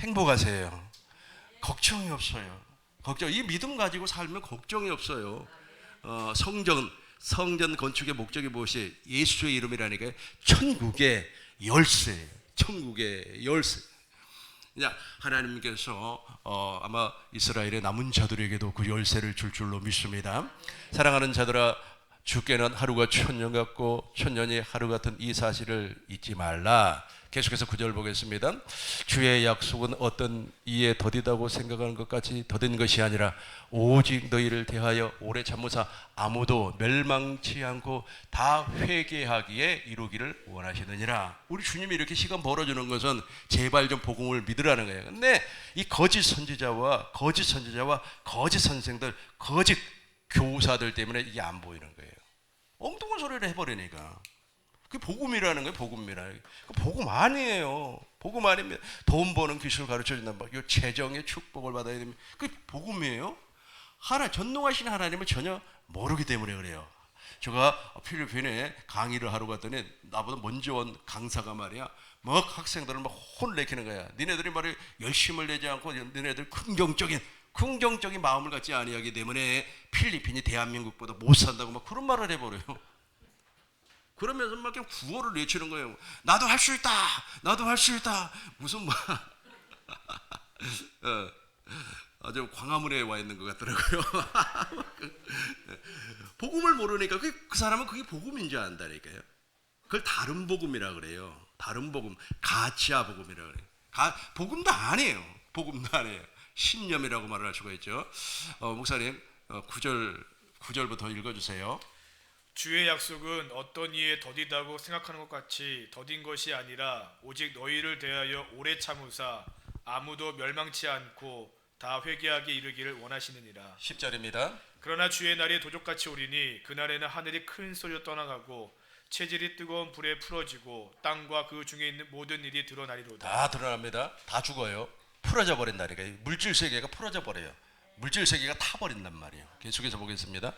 행복하세요. 걱정이 없어요. 이 믿음 가지고 살면 걱정이 없어요. 성전 건축의 목적이 무엇이? 예수의 이름이라니까요. 천국의 열쇠. 이제 하나님께서 아마 이스라엘의 남은 자들에게도 그 열쇠를 줄 줄로 믿습니다. 사랑하는 자들아 주께는 하루가 천년 같고 천년이 하루 같은 이 사실을 잊지 말라. 계속해서 9절 보겠습니다. 주의 약속은 어떤 이에 더디다고 생각하는 것 같이 더딘 것이 아니라 오직 너희를 대하여 오래 참으사 아무도 멸망치 않고 다 회개하기에 이루기를 원하시느니라. 우리 주님이 이렇게 시간 벌어주는 것은 제발 좀 복음을 믿으라는 거예요. 근데 이 거짓 선지자와 거짓 선생들, 거짓 교사들 때문에 이게 안 보이는 거예요. 엉뚱한 소리를 해버리니까. 그게 복음이라는 거예요. 복음이라는 게. 복음 아니에요. 복음 아닙니다. 돈 버는 기술을 가르쳐준단 말이에요. 재정의 축복을 받아야 됩니다. 그게 복음이에요. 전능하신 하나님을 전혀 모르기 때문에 그래요. 제가 필리핀에 강의를 하러 갔더니 나보다 먼저 온 강사가 말이야 막 학생들을 막 혼을 내키는 거야. 니네들이 말이 열심을 내지 않고 니네들 긍정적인 마음을 갖지 아니하기 때문에 필리핀이 대한민국보다 못 산다고 막 그런 말을 해버려요. 그러면서 막 그냥 구호를 외치는 거예요. 나도 할 수 있다. 나도 할 수 있다. 무슨 말? 아주 광화문에 와 있는 것 같더라고요. 복음을 모르니까 그 사람은 그게 복음인 줄 안다니까요. 그걸 다른 복음이라 그래요. 다른 복음, 가치아 복음이라 그래요. 복음도 아니에요. 복음도 아니에요. 신념이라고 말을 할 수가 있죠. 목사님 9절부터 읽어주세요. 주의 약속은 어떤 이에 더디다고 생각하는 것 같이 더딘 것이 아니라 오직 너희를 대하여 오래 참으사 아무도 멸망치 않고 다 회개하게 이르기를 원하시느니라. 10절입니다. 그러나 주의 날이 도적같이 오리니 그날에는 하늘이 큰 소리로 떠나가고 체질이 뜨거운 불에 풀어지고 땅과 그 중에 있는 모든 일이 드러나리로다. 다 드러납니다. 다 죽어요. 풀어져 버린다니까. 물질 세계가 풀어져 버려요. 물질 세계가 타버린단 말이에요. 계속해서 보겠습니다.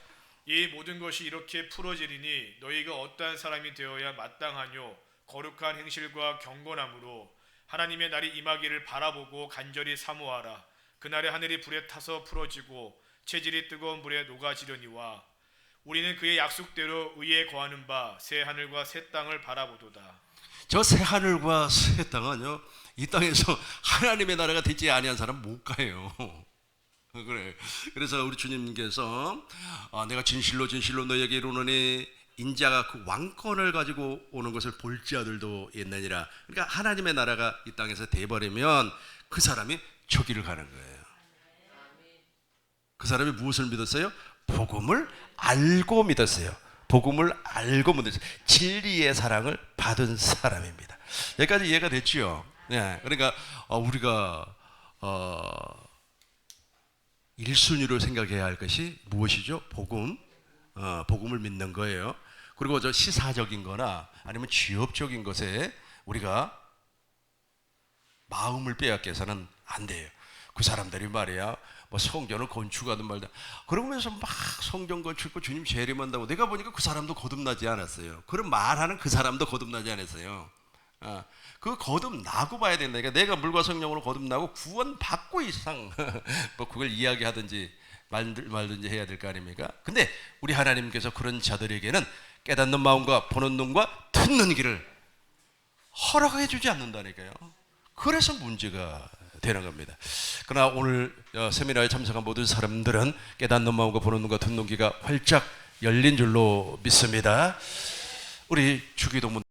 이 모든 것이 이렇게 풀어지리니 너희가 어떠한 사람이 되어야 마땅하뇨 거룩한 행실과 경건함으로 하나님의 날이 임하기를 바라보고 간절히 사모하라. 그날에 하늘이 불에 타서 풀어지고 체질이 뜨거운 불에 녹아지려니와 우리는 그의 약속대로 의에 거하는 바 새 하늘과 새 땅을 바라보도다. 저 새 하늘과 새 땅은요, 이 땅에서 하나님의 나라가 되지 아니한 사람 못 가요. 그래. 그래서 우리 주님께서 내가 진실로 너에게 이르노니 인자가 그 왕권을 가지고 오는 것을 볼지 아들도 있느니라. 그러니까 하나님의 나라가 이 땅에서 돼버리면 그 사람이 저기를 가는 거예요. 그 사람이 무엇을 믿었어요? 복음을 알고 믿었어요. 복음을 알고 믿었어요. 진리의 사랑을 받은 사람입니다. 여기까지 이해가 됐죠? 네. 그러니까 우리가 1순위로 생각해야 할 것이 무엇이죠? 복음을 믿는 거예요. 그리고 저 시사적인 거나 아니면 취업적인 것에 우리가 마음을 빼앗겨서는 안 돼요. 그 사람들이 말이야 뭐 성전을 건축하든 말든 그러면서 막 성전 건축고 주님 재림한다고 내가 보니까 그 사람도 거듭나지 않았어요. 그런 말하는 그 사람도 거듭나지 않았어요. 그 거듭나고 봐야 된다. 그러니까 내가 물과 성령으로 거듭나고 구원 받고 이상 뭐 그걸 이야기하든지 말든지 해야 될 거 아닙니까? 근데 우리 하나님께서 그런 자들에게는 깨닫는 마음과 보는 눈과 듣는 귀를 허락해 주지 않는다니까요. 그래서 문제가 되는 겁니다. 그러나 오늘 세미나에 참석한 모든 사람들은 깨닫는 마음과 보는 눈과 듣는 귀가 활짝 열린 줄로 믿습니다. 우리 주기도문